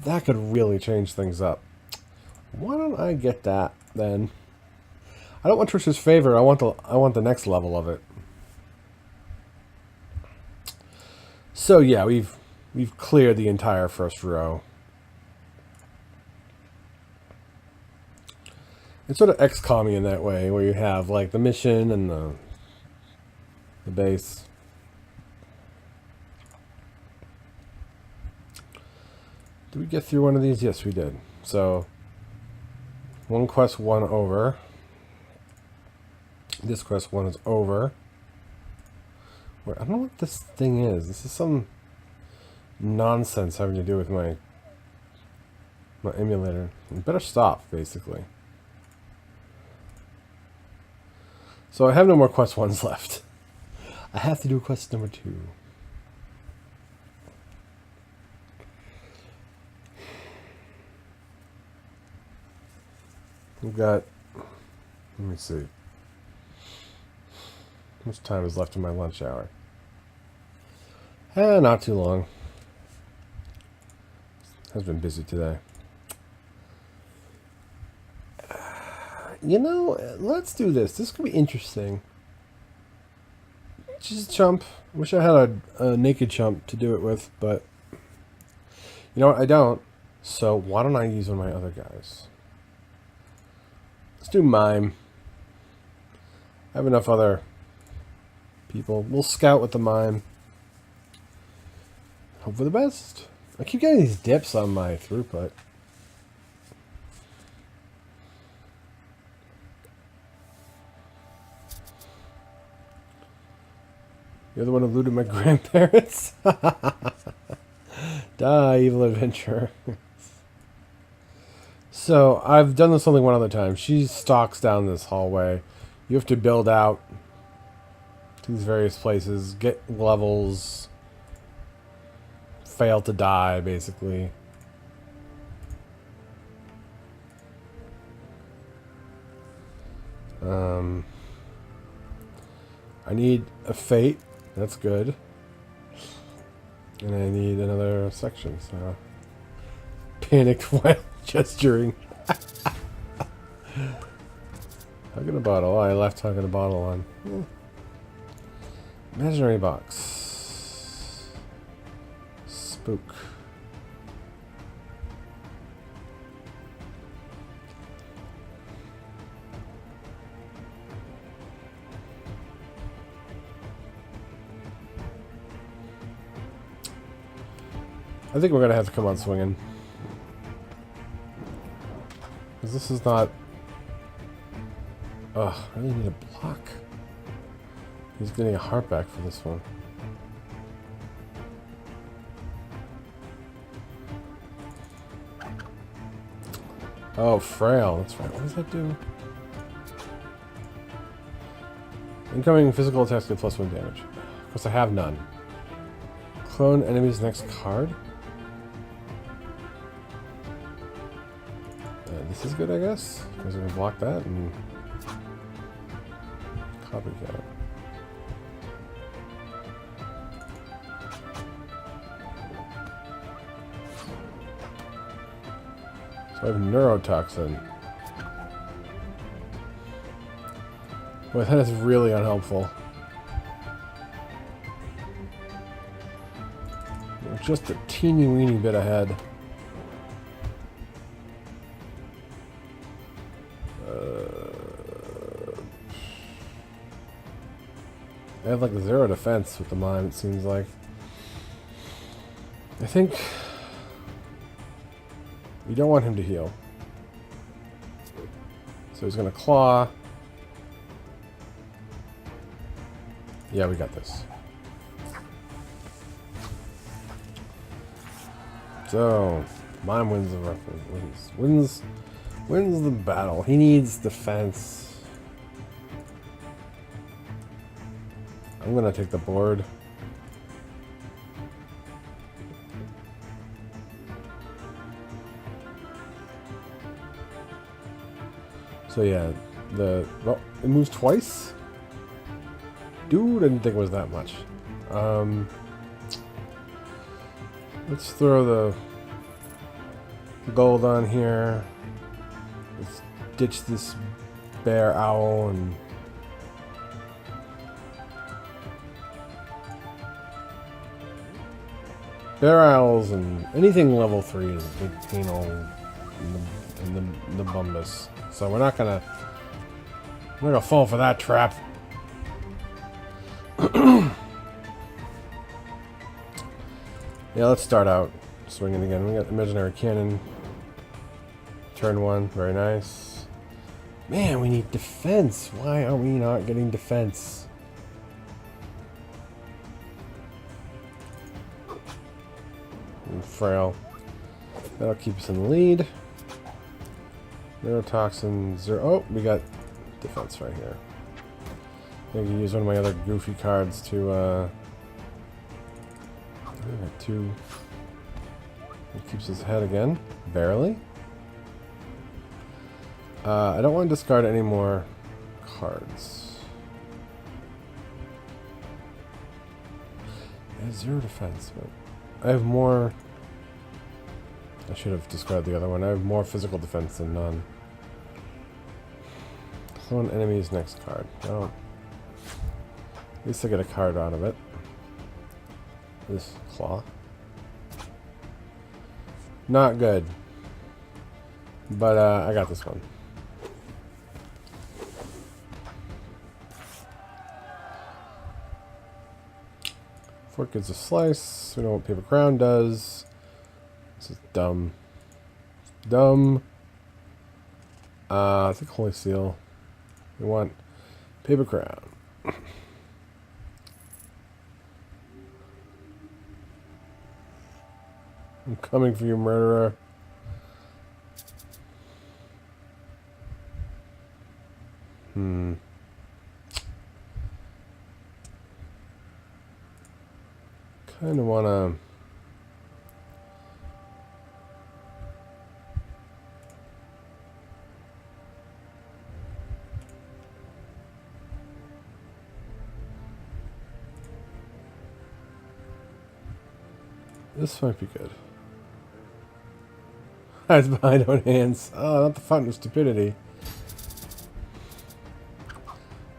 That could really change things up. Why don't I get that then? I don't want Trish's favor. I want the next level of it. So yeah, we've cleared the entire first row. It's sort of XCOM-y in that way, where you have like the mission and the base. Did we get through one of these? Yes, we did. So one quest 1 over. This quest 1 is over. Wait, I don't know what this thing is. This is some nonsense having to do with my emulator. You better stop, basically. So I have no more quest 1s left. I have to do quest number 2. We've got... Let me see. How much time is left in my lunch hour? Not too long. Has been busy today. You know, let's do this. This could be interesting. Just chump. Wish I had a naked chump to do it with, but you know what? I don't. So why don't I use one of my other guys? Let's do mime. I have enough other people. We'll scout with the mime. Hope for the best. I keep getting these dips on my throughput. You're the one who looted my grandparents? Die, evil adventurer. So, I've done this only one other time. She stalks down this hallway. You have to build out to these various places, get levels, fail to die, basically. I need a fate. That's good. And I need another section, so... Panicked while gesturing. Hugging a bottle. Oh, I left hugging a bottle on. Imaginary box. Spook. I think we're going to have to come on swinging. Because this is not... Ugh, I really need a block. He's getting a heart back for this one. Oh, frail. That's right. What does that do? Incoming physical attacks get +1 damage. Of course, I have none. Clone enemy's next card? This is good, I guess. Because we can block that and copycat it. So I have neurotoxin. Boy, that is really unhelpful. We're just a teeny weeny bit ahead. I have like 0 defense with the mime, it seems like. I think we don't want him to heal. So he's gonna claw. Yeah, we got this. So, mime wins the wins the battle. He needs defense. I'm gonna take the board. So yeah, well, it moves twice? Dude, I didn't think it was that much. Let's throw the gold on here. Let's ditch this bear owl and bear owls and anything level 3 is a big pain in the bumbus. So we're not gonna fall for that trap. Yeah, let's start out swinging again. We got imaginary cannon. Turn 1, very nice. Man, we need defense. Why are we not getting defense? And frail. That'll keep us in the lead. Neurotoxin 0. Oh, we got defense right here. I can use one of my other goofy cards to, I got 2. It keeps his head again. Barely. I don't want to discard any more cards. I have 0 defense, but I have more... I should have discarded the other one. I have more physical defense than none. Clone enemy's next card. Oh. At least I get a card out of it. This claw. Not good. But I got this one. Fork gives a slice. We know what paper crown does. This is dumb. Dumb. I think holy seal. We want paper crown. I'm coming for you, murderer. Kind of want to... This might be good. Hides behind own hands. Oh, not the fountain of stupidity.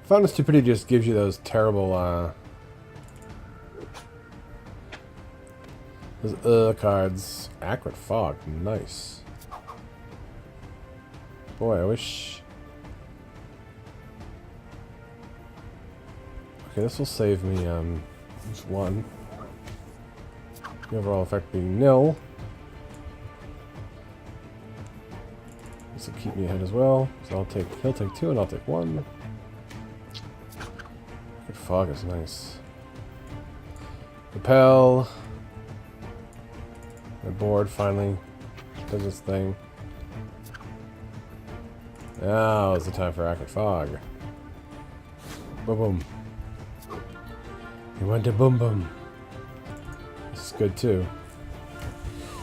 Fountain of stupidity just gives you those terrible, those cards. Acrid fog, nice. Boy, I wish. Okay, this will save me just one. The overall effect being nil. This will keep me ahead as well. So he'll take 2 and I'll take 1. Good fog is nice. Repel. The board finally does its thing. Now is the time for Acrid Fog. Boom boom. He went to boom boom. This is good too.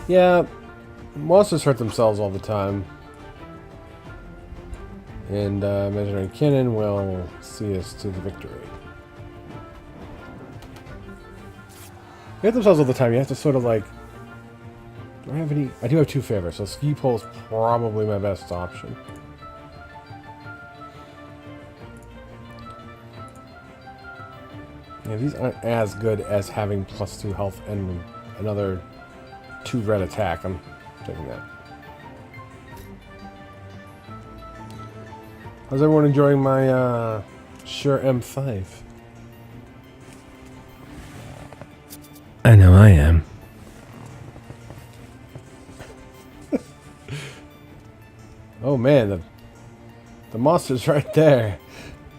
Yeah, monsters hurt themselves all the time. And Imaginary Cannon will see us to the victory. They hurt themselves all the time. You have to sort of like... Do I have any... I do have 2 favors, so Ski Pole is probably my best option. Yeah, these aren't as good as having +2 health and another 2 red attack. I'm taking that. How's everyone enjoying my Sure M5? I know I am. Oh man, the monster's right there.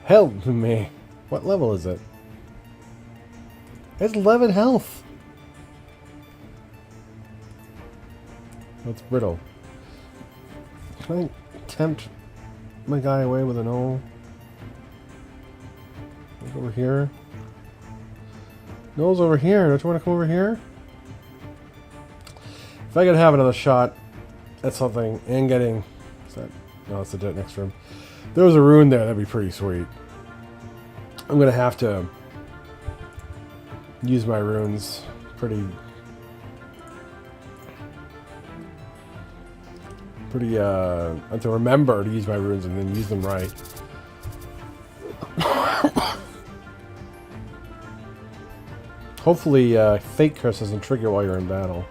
Help me. What level is it? It's 11 health. That's brittle. Can I tempt my guy away with an O? Look over here. Noel's over here. Don't you want to come over here? If I could have another shot at something and getting... Is that... No, it's the dead next room. If there was a rune there, that'd be pretty sweet. I'm going to have to use my runes pretty... I have to remember to use my runes and then use them right. Hopefully, Fate Curse doesn't trigger while you're in battle.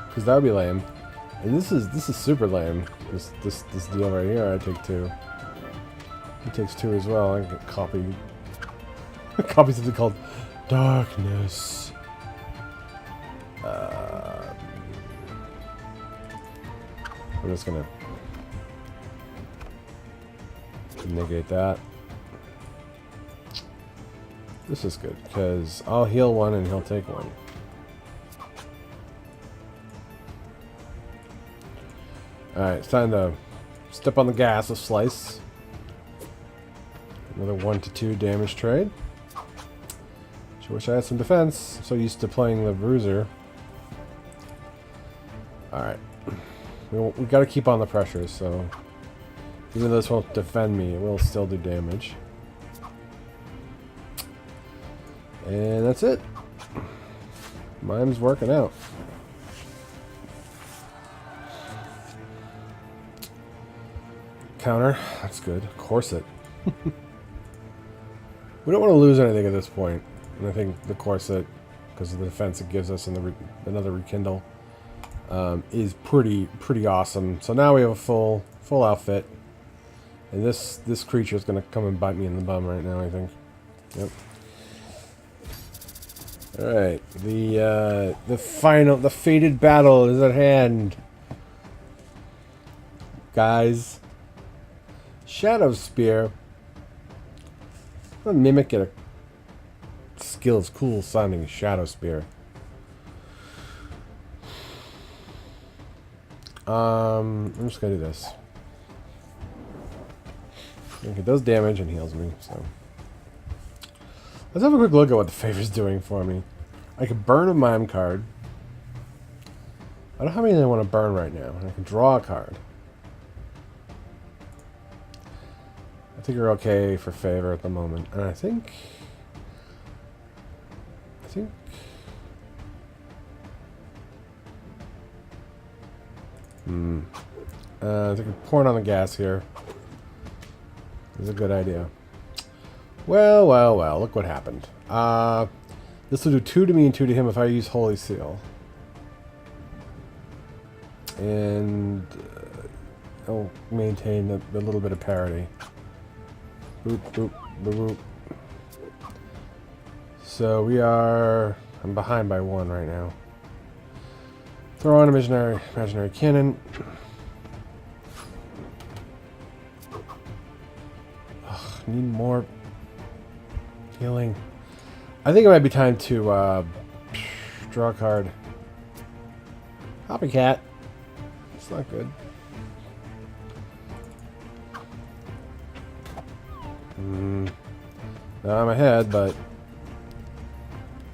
Because that would be lame. And this is super lame. This deal right here, I take 2. He takes 2 as well. I can get copy. Copy something called Darkness. I'm just gonna negate that. This is good, because I'll heal 1 and he'll take 1. Alright, it's time to step on the gas with Slice. Another 1 to 2 damage trade. Sure wish I had some defense. I'm so used to playing the Bruiser. Alright. We gotta keep on the pressure, so... Even though this won't defend me, it will still do damage. And that's it. Mime's working out. Counter. That's good. Corset. We don't want to lose anything at this point. And I think the Corset, because of the defense it gives us and another Rekindle, is pretty awesome. So now we have a full outfit. And this creature is going to come and bite me in the bum right now, I think. Yep. Alright, the fated battle is at hand. Guys. Shadow Spear. I'm gonna mimic it. Skill is cool sounding Shadow Spear. I'm just gonna do this. It does damage and heals me, so. Let's have a quick look at what the favor's doing for me. I can burn a mime card. I don't have anything I want to burn right now. I can draw a card. I think we're okay for favor at the moment. And I think... I think we're pouring on the gas here. Is a good idea. Well, well, well. Look what happened. This will do 2 to me and 2 to him if I use Holy Seal. And I'll maintain a little bit of parity. Boop, boop, boop, boop. So we are... I'm behind by 1 right now. Throw on imaginary cannon. Ugh, need more healing. I think it might be time to draw a card. Copycat. It's not good. Now I'm ahead, but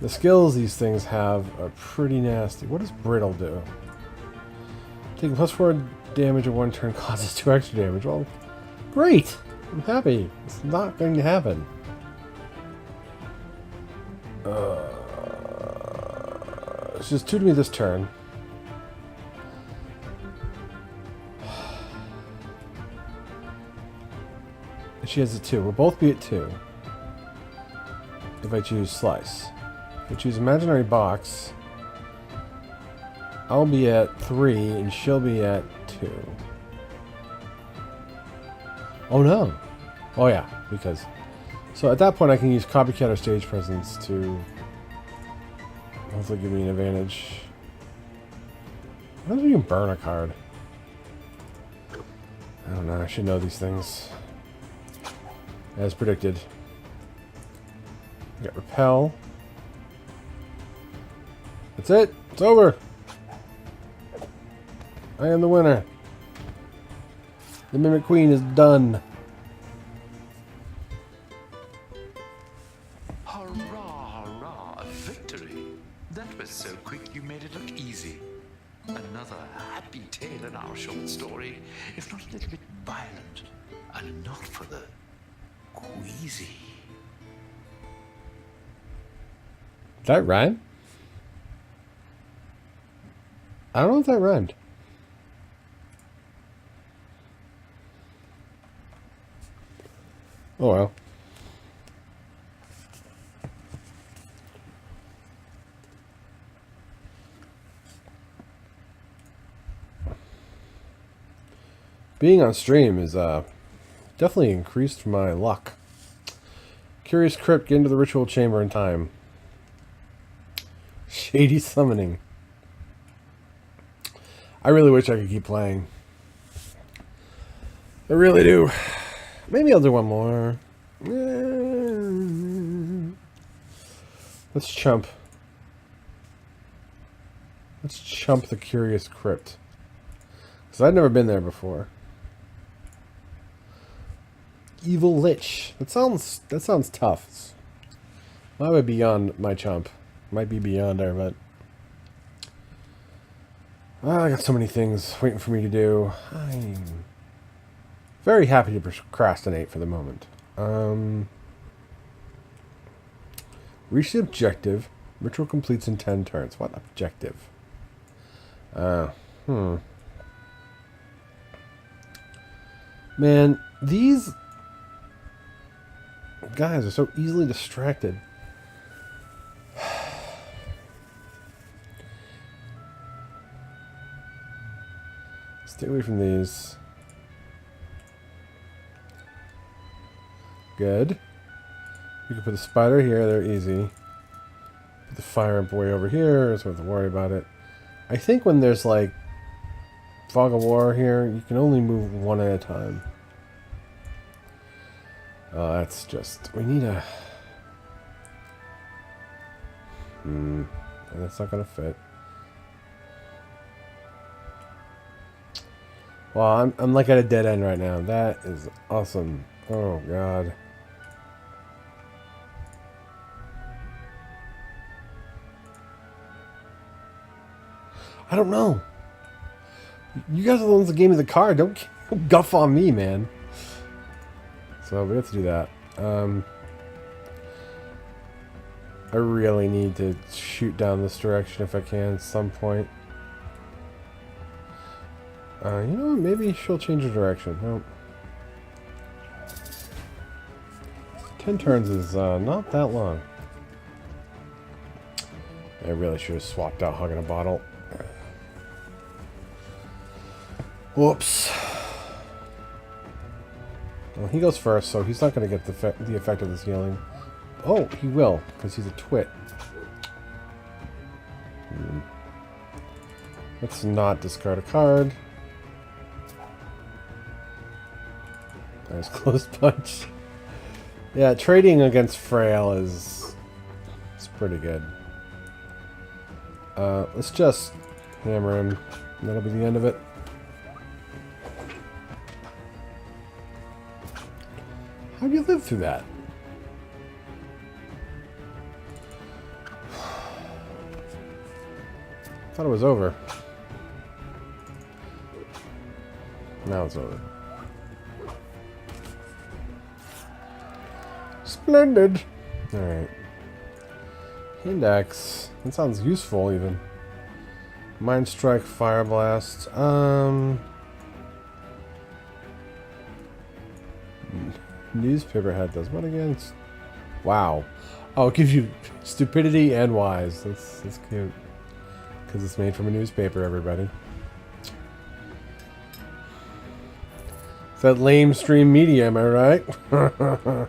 the skills these things have are pretty nasty. What does Brittle do? Taking +4 damage in 1 turn causes 2 extra damage. Well, great! I'm happy. It's not going to happen. It's just 2 to me this turn. And she has a 2. We'll both be at 2. If I choose Slice. If I choose Imaginary Box, I'll be at 3 and she'll be at 2. Oh no! Oh yeah, because... So at that point I can use Copycat or Stage Presence to hopefully give me an advantage. How do you burn a card? I don't know, I should know these things. As predicted. We got Repel. That's it! It's over! I am the winner. The Mimic Queen is done. Hurrah, hurrah, victory. That was so quick you made it look easy. Another happy tale in our short story, if not a little bit violent, and not for the queasy. Did that rhyme? I don't know if that rhymed. Oh well. Being on stream is definitely increased my luck. Curious Crypt, get into the ritual chamber in time. Shady summoning. I really wish I could keep playing. I really do. Maybe I'll do one more. Let's chump. Let's chump the Curious Crypt. Because I've never been there before. Evil Lich. That sounds tough. That would be beyond my chump. Might be beyond there, but I got so many things waiting for me to do. I'm very happy to procrastinate for the moment. Reach the objective. Ritual completes in 10 turns. What objective? Man, these guys are so easily distracted. Stay away from these. Good. You can put the spider here, they're easy. Put the fire boy over here, so I don't have to worry about it. I think when there's like Fog of War here, you can only move 1 at a time. Oh, that's just... We need a... That's not gonna fit. Well, I'm like at a dead end right now. That is awesome. Oh, God. I don't know. You guys are the ones that gave me the card. Don't guff on me, man. So we have to do that. I really need to shoot down this direction if I can at some point. You know what? Maybe she'll change her direction. Nope. 10 turns is not that long. I really should have swapped out Hugging a Bottle. Whoops. Well, he goes first, so he's not going to get the effect of this healing. Oh, he will, because he's a twit. Let's not discard a card. Nice close punch. Yeah, trading against Frail is pretty good. Let's just hammer him. That'll be the end of it. How'd you live through that? Thought it was over. Now it's over. Splendid. Alright. Index. That sounds useful, even. Mind Strike, Fire Blast. Newspaper Head does what again? Wow. Oh, it gives you stupidity and wise. That's cute. Because it's made from a newspaper, everybody. It's that lame stream media, am I right? I'm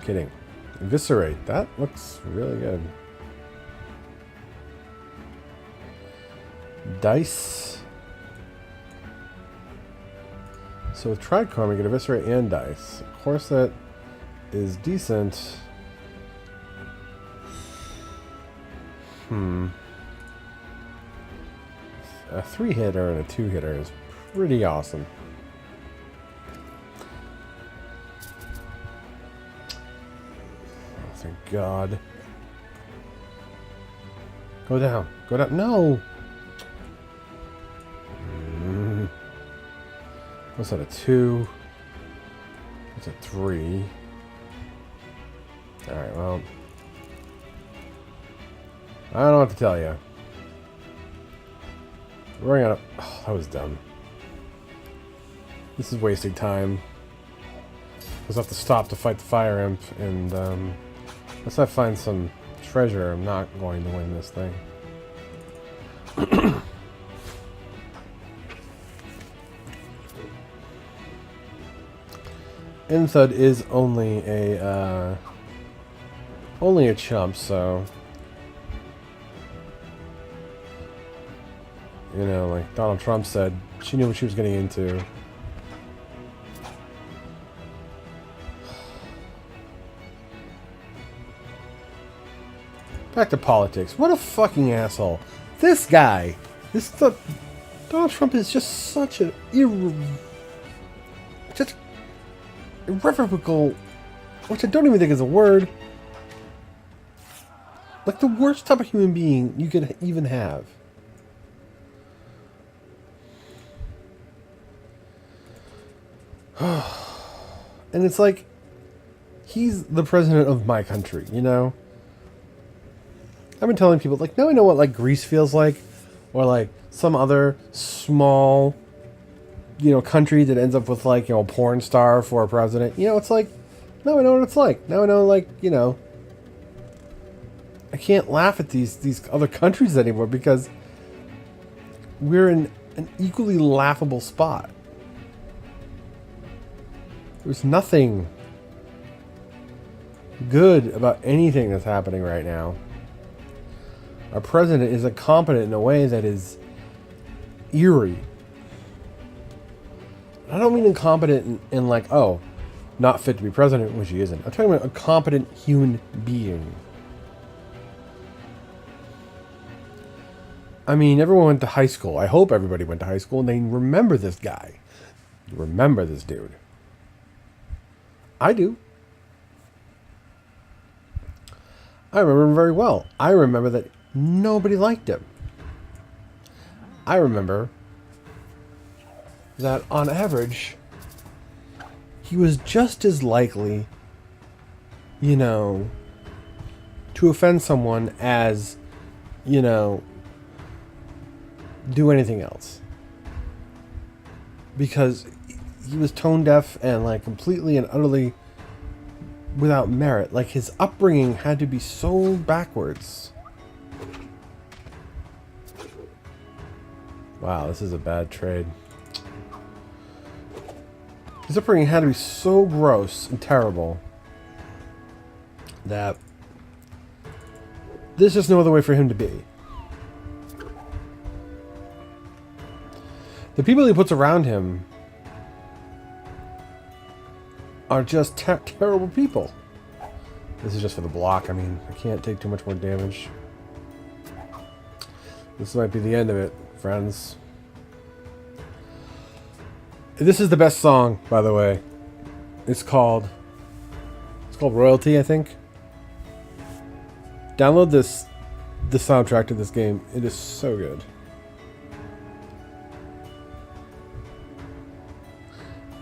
kidding. Eviscerate. That looks really good. Dice. So with Tricorn, we get Eviscerate and Dice. Of course, that is decent. A 3-hitter and a 2-hitter is pretty awesome. Oh, thank God. Go down. Go down. No! What's that, a 2? That's a 3. Alright, well. I don't know what to tell you. We're running out of... Oh, that was dumb. This is wasting time. I'll have to stop to fight the Fire Imp, and unless I find some treasure, I'm not going to win this thing. Inthud is only a chump, so you know, like Donald Trump said, she knew what she was getting into. Back to politics. What a fucking asshole! This guy, Donald Trump is just such an irrevocable, which I don't even think is a word. Like the worst type of human being you could even have. And it's like, he's the president of my country, you know? I've been telling people, like, now I know what, like, Greece feels like. Or, like, some other small, you know, country that ends up with, like, you know, a porn star for a president. You know, it's like, now I know what it's like. Now I know, like, you know, I can't laugh at these other countries anymore because we're in an equally laughable spot. There's nothing good about anything that's happening right now. Our president is incompetent in a way that is eerie. I don't mean incompetent in like, oh, not fit to be president, which he isn't. I'm talking about a competent human being. I mean, everyone went to high school. I hope everybody went to high school and they remember this guy. Remember this dude. I do. I remember him very well. I remember that nobody liked him. I remember that on average, he was just as likely, you know, to offend someone as, you know, do anything else. Because he was tone deaf and like completely and utterly without merit. Like his upbringing had to be so backwards. Wow, this is a bad trade. His upbringing had to be so gross and terrible that there's just no other way for him to be. The people he puts around him are just terrible people. This is just for the block. I mean, I can't take too much more damage. This might be the end of it, friends. This is the best song, by the way. It's called Royalty, I think. Download the soundtrack to this game. It is so good.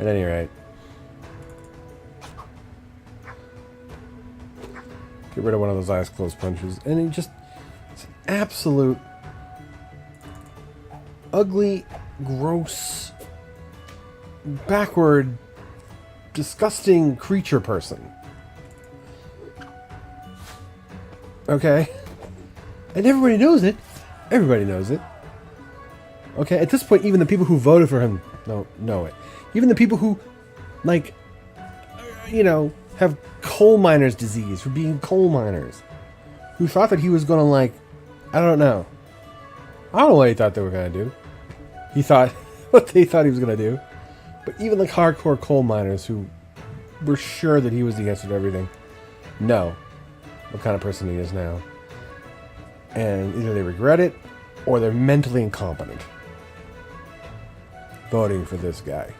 At any rate, get rid of one of those eyes closed punches, and he just, it's an absolute ugly, gross, backward, disgusting creature person. Okay? And everybody knows it. Everybody knows it. Okay? At this point, even the people who voted for him know it. Even the people who, like, you know, have coal miner's disease for being coal miners. Who thought that he was going to, like, I don't know. I don't know what he thought they were going to do. He thought what they thought he was going to do. But even, like, hardcore coal miners who were sure that he was the answer to everything know what kind of person he is now. And either they regret it or they're mentally incompetent voting for this guy.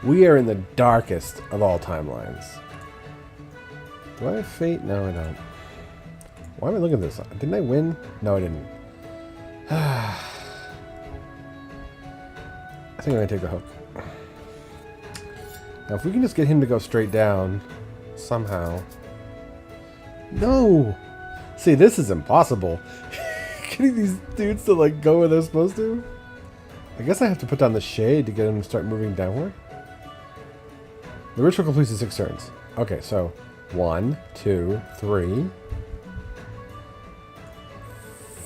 We are in the darkest of all timelines. Do I have fate? No, I don't. Why am I looking at this? Didn't I win? No, I didn't. I think I'm going to take the hook. Now, if we can just get him to go straight down, somehow. No! See, this is impossible. Getting these dudes to, like, go where they're supposed to? I guess I have to put down the shade to get him to start moving downward. The ritual completes in 6 turns. Okay, so 1, 2, 3,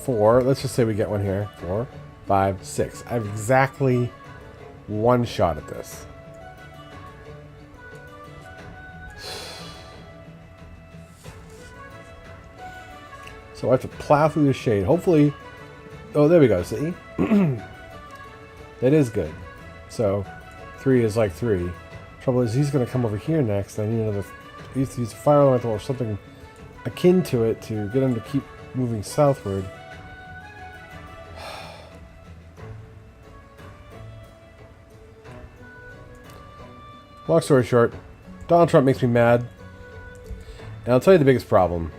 4. Let's just say we get one here. 4, 5, 6. I have exactly one shot at this. So I have to plow through the shade. Hopefully... Oh, there we go. See? That is good. So 3 is like 3. Trouble is, he's going to come over here next. I need another... I used to use a fire elemental or something akin to it to get him to keep moving southward. Long story short, Donald Trump makes me mad. And I'll tell you the biggest problem.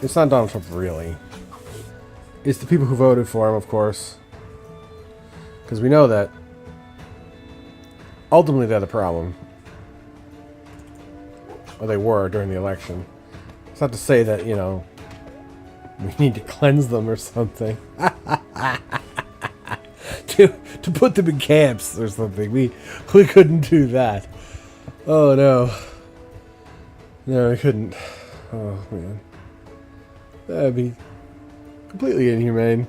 It's not Donald Trump, really. It's the people who voted for him, of course. Because we know that ultimately they're the problem. Or they were during the election. It's not to say that, you know, we need to cleanse them or something. to put them in camps or something. We couldn't do that. Oh, no. No, we couldn't. Oh, man. That'd be completely inhumane.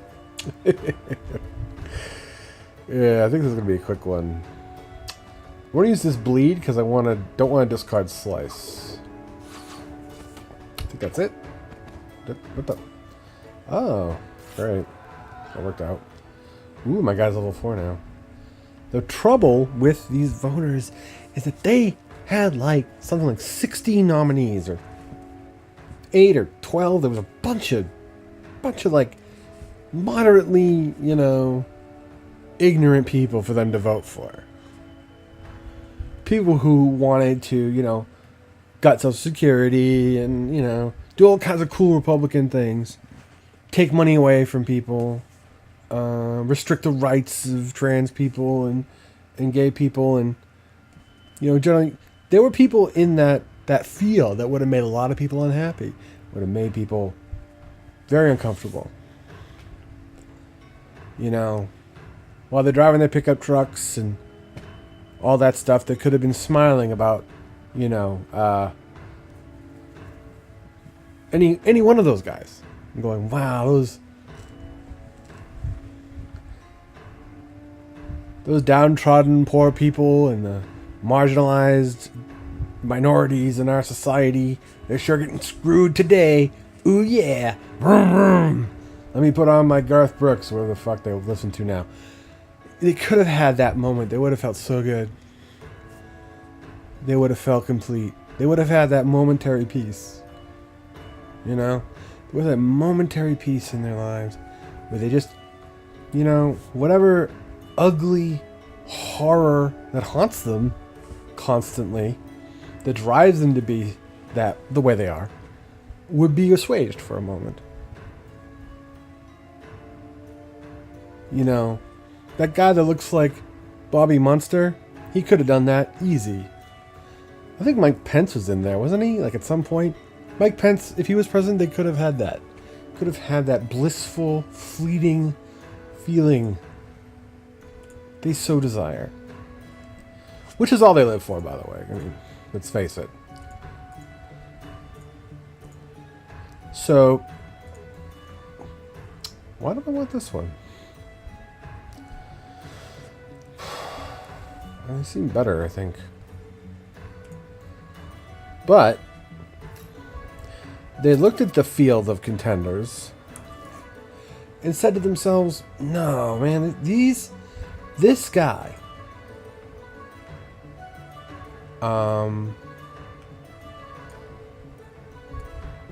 Yeah, I think this is going to be a quick one. We're going to use this bleed because I don't want to discard slice. I think that's it. What the? Oh, great. That worked out. Ooh, my guy's level 4 now. The trouble with these voters is that they had like something like 16 nominees or 8 or 12, there was a bunch of like moderately, ignorant people for them to vote for. People who wanted to, gut Social Security and, do all kinds of cool Republican things. Take money away from people. Restrict the rights of trans people and gay people. And, generally, there were people in that field that would have made a lot of people unhappy. Would have made people very uncomfortable. While they're driving their pickup trucks and all that stuff, they could have been smiling about, any one of those guys. And going, wow, those downtrodden poor people and the marginalized minorities in our society, they're sure getting screwed today. Ooh yeah. Vroom, vroom. Let me put on my Garth Brooks, whatever the fuck they listen to now. They could have had that moment. They would have felt so good. They would have felt complete. They would have had that momentary peace. There was that momentary peace in their lives where they just, whatever ugly horror that haunts them constantly, that drives them to be the way they are, would be assuaged for a moment. That guy that looks like Bobby Munster, he could have done that easy. I think Mike Pence was in there, wasn't he? Like at some point. Mike Pence, if he was president, they could have had that. Could have had that blissful, fleeting feeling they so desire. Which is all they live for, by the way. I mean, let's face it. So, why do I want this one? They seem better, I think. But they looked at the field of contenders and said to themselves, no, man, this guy,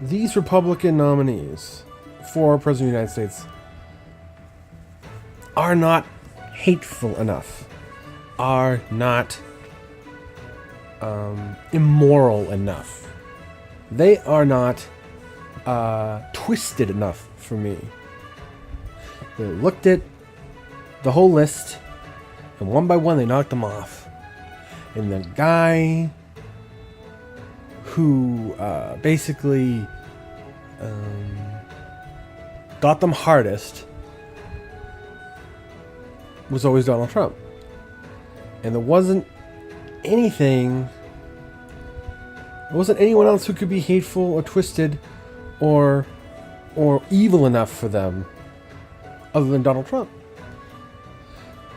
these Republican nominees for President of the United States are not hateful enough, are not immoral enough. They are not twisted enough for me. They looked at the whole list, and one by one they knocked them off. And the guy who basically got them hardest was always Donald Trump. And there wasn't anyone else who could be hateful or twisted or evil enough for them other than Donald Trump.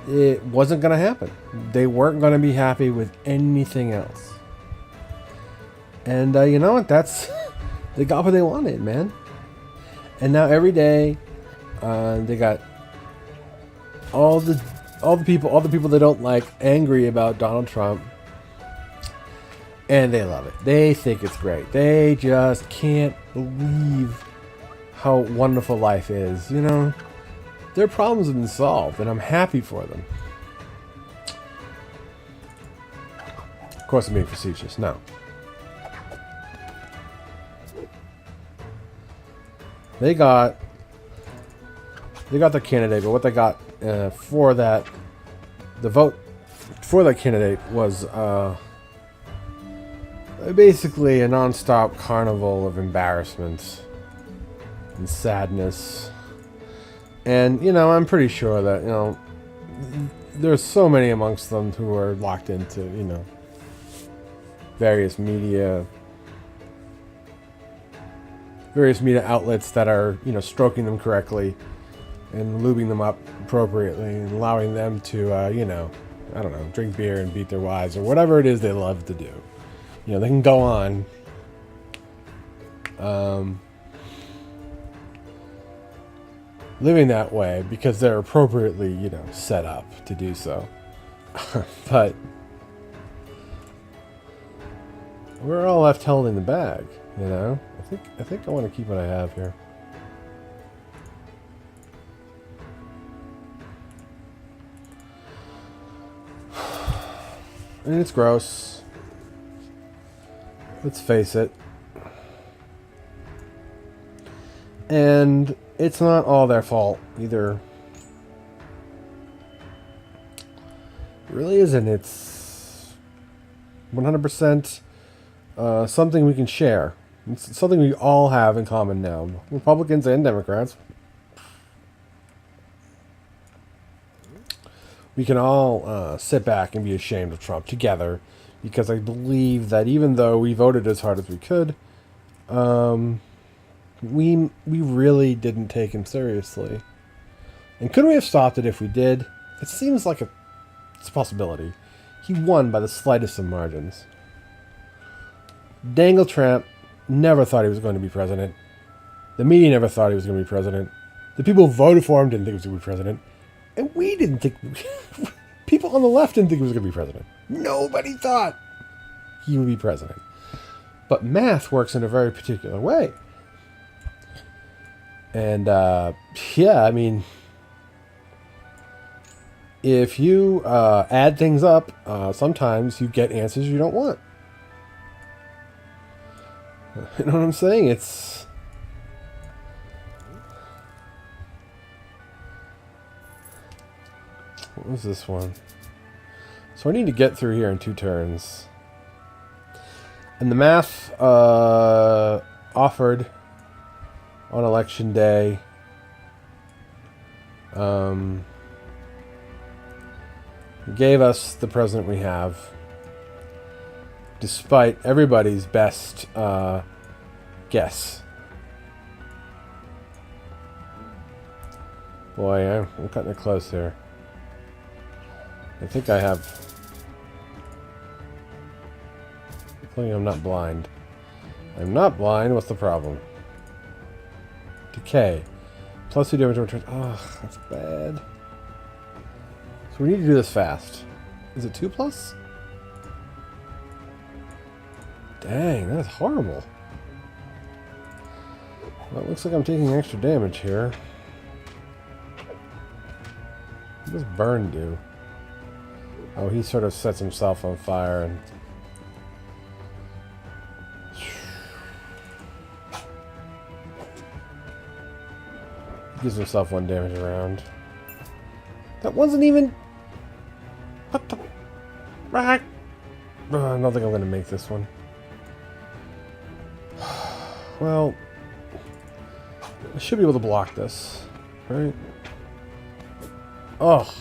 It wasn't going to happen. They weren't going to be happy with anything else. And you know what? They got what they wanted, man. And now every day, they got all the people they don't like angry about Donald Trump. And they love it. They think it's great. They just can't believe how wonderful life is. Their problems have been solved, and I'm happy for them. Of course, I'm being facetious. No. They got their candidate, but what they got for that, the vote for that candidate was basically a non-stop carnival of embarrassment and sadness. And, I'm pretty sure that, there's so many amongst them who are locked into, various media outlets that are, stroking them correctly and lubing them up appropriately and allowing them to, I don't know, drink beer and beat their wives or whatever it is they love to do. They can go on. Living that way because they're appropriately, set up to do so. But we're all left holding the bag, You know, I think I want to keep what I have here. And it's gross. Let's face it. And it's not all their fault either. It really isn't. It's 100% something we can share. It's something we all have in common now. Republicans and Democrats. We can all sit back and be ashamed of Trump together, because I believe that even though we voted as hard as we could, we really didn't take him seriously. And couldn't we have stopped it if we did? It seems like it's a possibility. He won by the slightest of margins. Dangle Tramp never thought he was going to be president. The media never thought he was going to be president. The people who voted for him didn't think he was going to be president. And we didn't think... people on the left didn't think he was going to be president. Nobody thought he would be president. But math works in a very particular way. And, yeah, I mean... if you add things up, sometimes you get answers you don't want. You know what I'm saying? It's... what was this one? So I need to get through here in 2 turns. And the math offered on election day gave us the president we have, despite everybody's best guess. Boy, I'm cutting it close here. I think I have... hopefully I'm not blind. I'm not blind. What's the problem? Decay. Plus 2 damage to return. Ugh, that's bad. So we need to do this fast. Is it 2 plus? Dang, that's horrible. Well, it looks like I'm taking extra damage here. What does burn do? Oh, he sort of sets himself on fire and... gives himself 1 damage around. That wasn't even... what the... I don't think I'm going to make this one. Well... I should be able to block this. Right? Oh!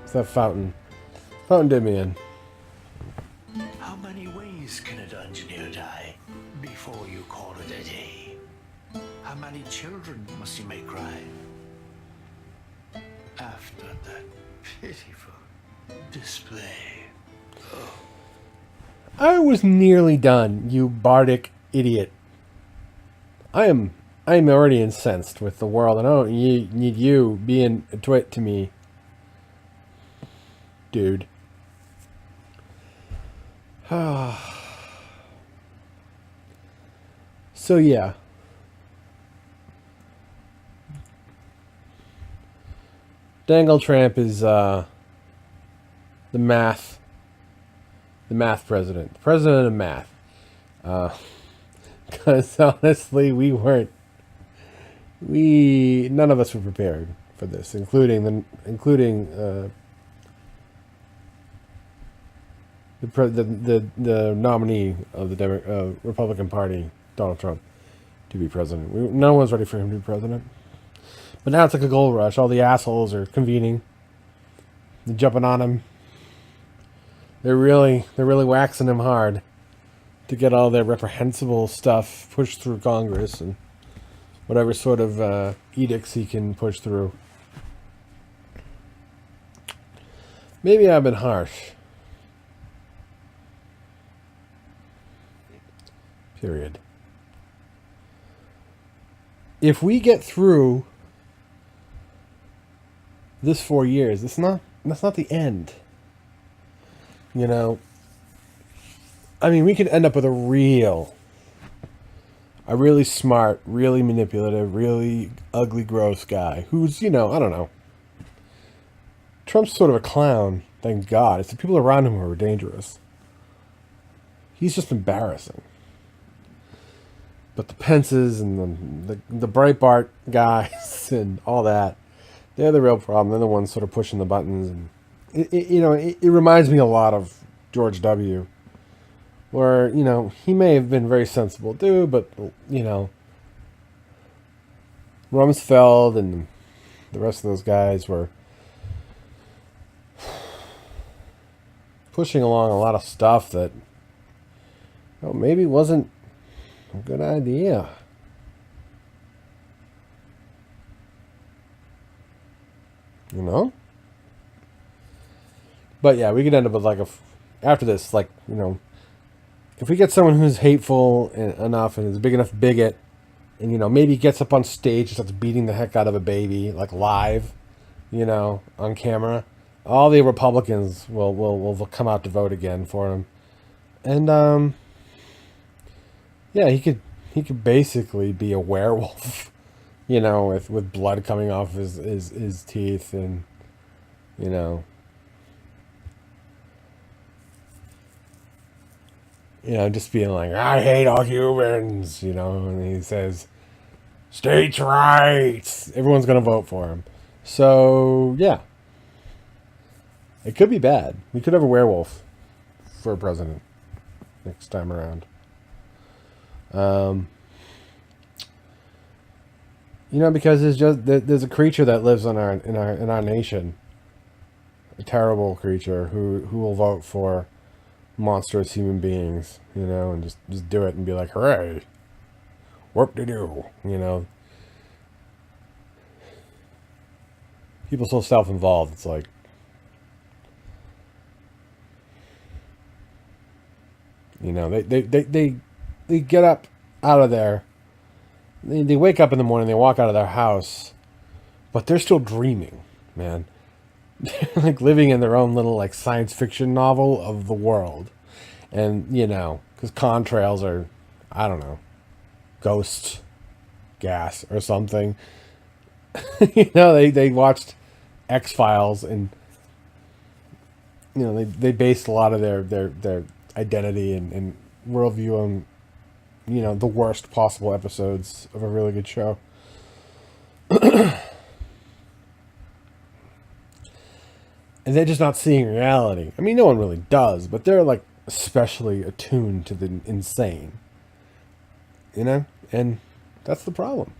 It's that fountain. Fountain did me in. How many ways can a dungeoneer die before you call it a day? How many children must you make cry after that pitiful display? I was nearly done, you bardic idiot. I am already incensed with the world, and I don't need you being a twit to me, dude. So yeah. Dangle Tramp is the math president. The president of math. Because honestly, none of us were prepared for this, including the nominee of the Republican Party, Donald Trump, to be president. No one's ready for him to be president. But now it's like a gold rush. All the assholes are convening. They're jumping on him. They're really waxing him hard to get all their reprehensible stuff pushed through Congress and whatever sort of edicts he can push through. Maybe I've been harsh. Period. If we get through this 4 years, that's not the end. You know, I mean, we could end up with a really smart, really manipulative, really ugly, gross guy who's, I don't know. Trump's sort of a clown, thank God. It's the people around him who are dangerous. He's just embarrassing. But the Pences and the Breitbart guys and all that, they're the real problem. They're the ones sort of pushing the buttons. And it reminds me a lot of George W., where, he may have been a very sensible dude, but, Rumsfeld and the rest of those guys were pushing along a lot of stuff that maybe wasn't a good idea. But yeah, we could end up with after this, if we get someone who's hateful enough and is a big enough bigot, and maybe gets up on stage and starts beating the heck out of a baby, live, on camera, all the Republicans will come out to vote again for him. And yeah, he could basically be a werewolf, with blood coming off his teeth, and just being like, I hate all humans, and he says, states' rights. Everyone's going to vote for him. So, yeah. It could be bad. We could have a werewolf for a president next time around. Because there's a creature that lives in our nation, a terrible creature who will vote for monstrous human beings, and just do it and be like, hooray, whoop-de-doo, People so self-involved, it's like, they get up out of there, they wake up in the morning, they walk out of their house, but they're still dreaming, man. They're living in their own little science fiction novel of the world. And, because contrails are, I don't know, ghost gas or something. They watched X-Files, and, they based a lot of their identity and worldview on, the worst possible episodes of a really good show. And they're just not seeing reality. I mean, no one really does, but they're especially attuned to the insane. And that's the problem.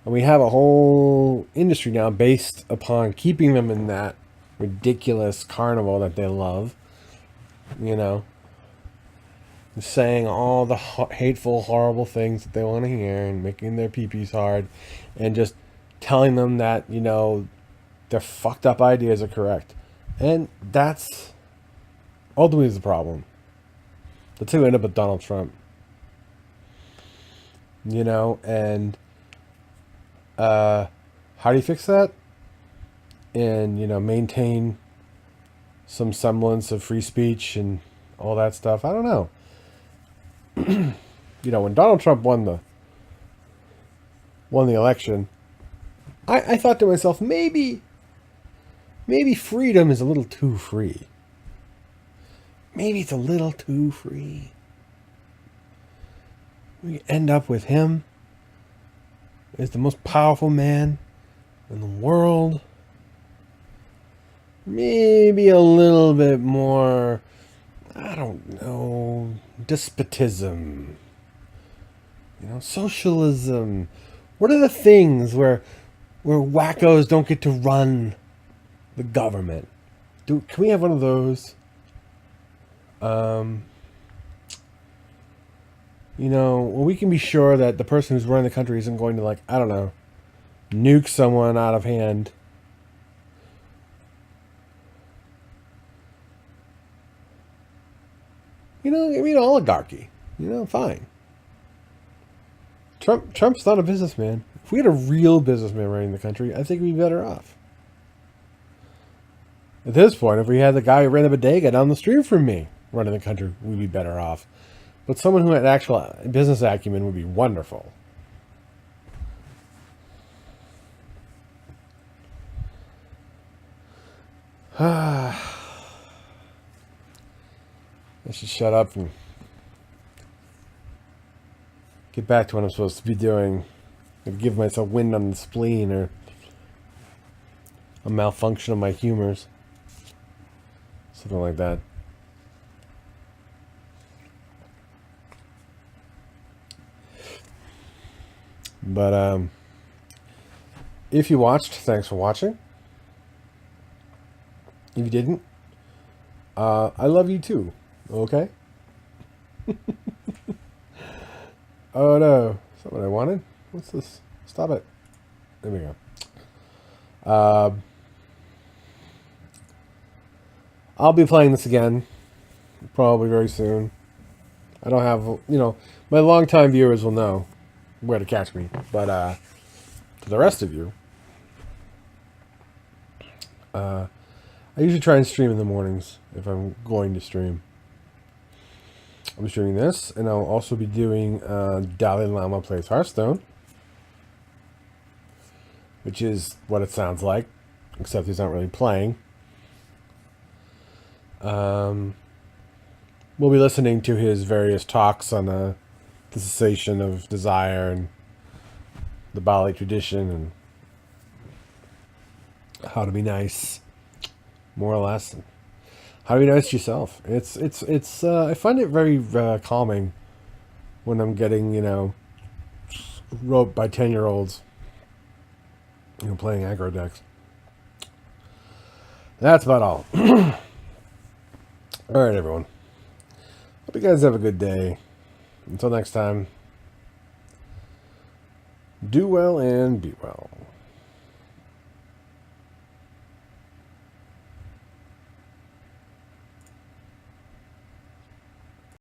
And we have a whole industry now based upon keeping them in that ridiculous carnival that they love. Saying all the hateful, horrible things that they want to hear, and making their pee-pees hard, and just telling them that, their fucked up ideas are correct. And that's ultimately the problem. That's how we end up with Donald Trump. And how do you fix that? And, maintain some semblance of free speech and all that stuff. I don't know. When Donald Trump won the election, I thought to myself, maybe freedom is a little too free. Maybe it's a little too free. We end up with him as the most powerful man in the world. Maybe a little bit more, I don't know, despotism. Socialism. What are the things where wackos don't get to run the government? Can we have one of those? We can be sure that the person who's running the country isn't going to, I don't know, nuke someone out of hand. Oligarchy. Fine. Trump's not a businessman. If we had a real businessman running the country, I think we'd be better off. At this point, if we had the guy who ran a bodega down the street from me running the country, we'd be better off. But someone who had actual business acumen would be wonderful. I should shut up and get back to what I'm supposed to be doing. Give myself wind on the spleen or a malfunction of my humors. Something like that. But if you watched, thanks for watching. If you didn't, I love you too. Okay? Oh no. Is that what I wanted? What's this? Stop it. There we go. I'll be playing this again. Probably very soon. I don't have, my longtime viewers will know where to catch me. But to the rest of you, I usually try and stream in the mornings if I'm going to stream. I'm streaming this, and I'll also be doing Dalai Lama Plays Hearthstone, which is what it sounds like, except he's not really playing. We'll be listening to his various talks on the cessation of desire and the Bali tradition and how to be nice, more or less. How to be nice to yourself. It's I find it very calming when I'm getting, roped by 10-year-olds, playing aggro decks. That's about all. All right, everyone. Hope you guys have a good day. Until next time, do well and be well.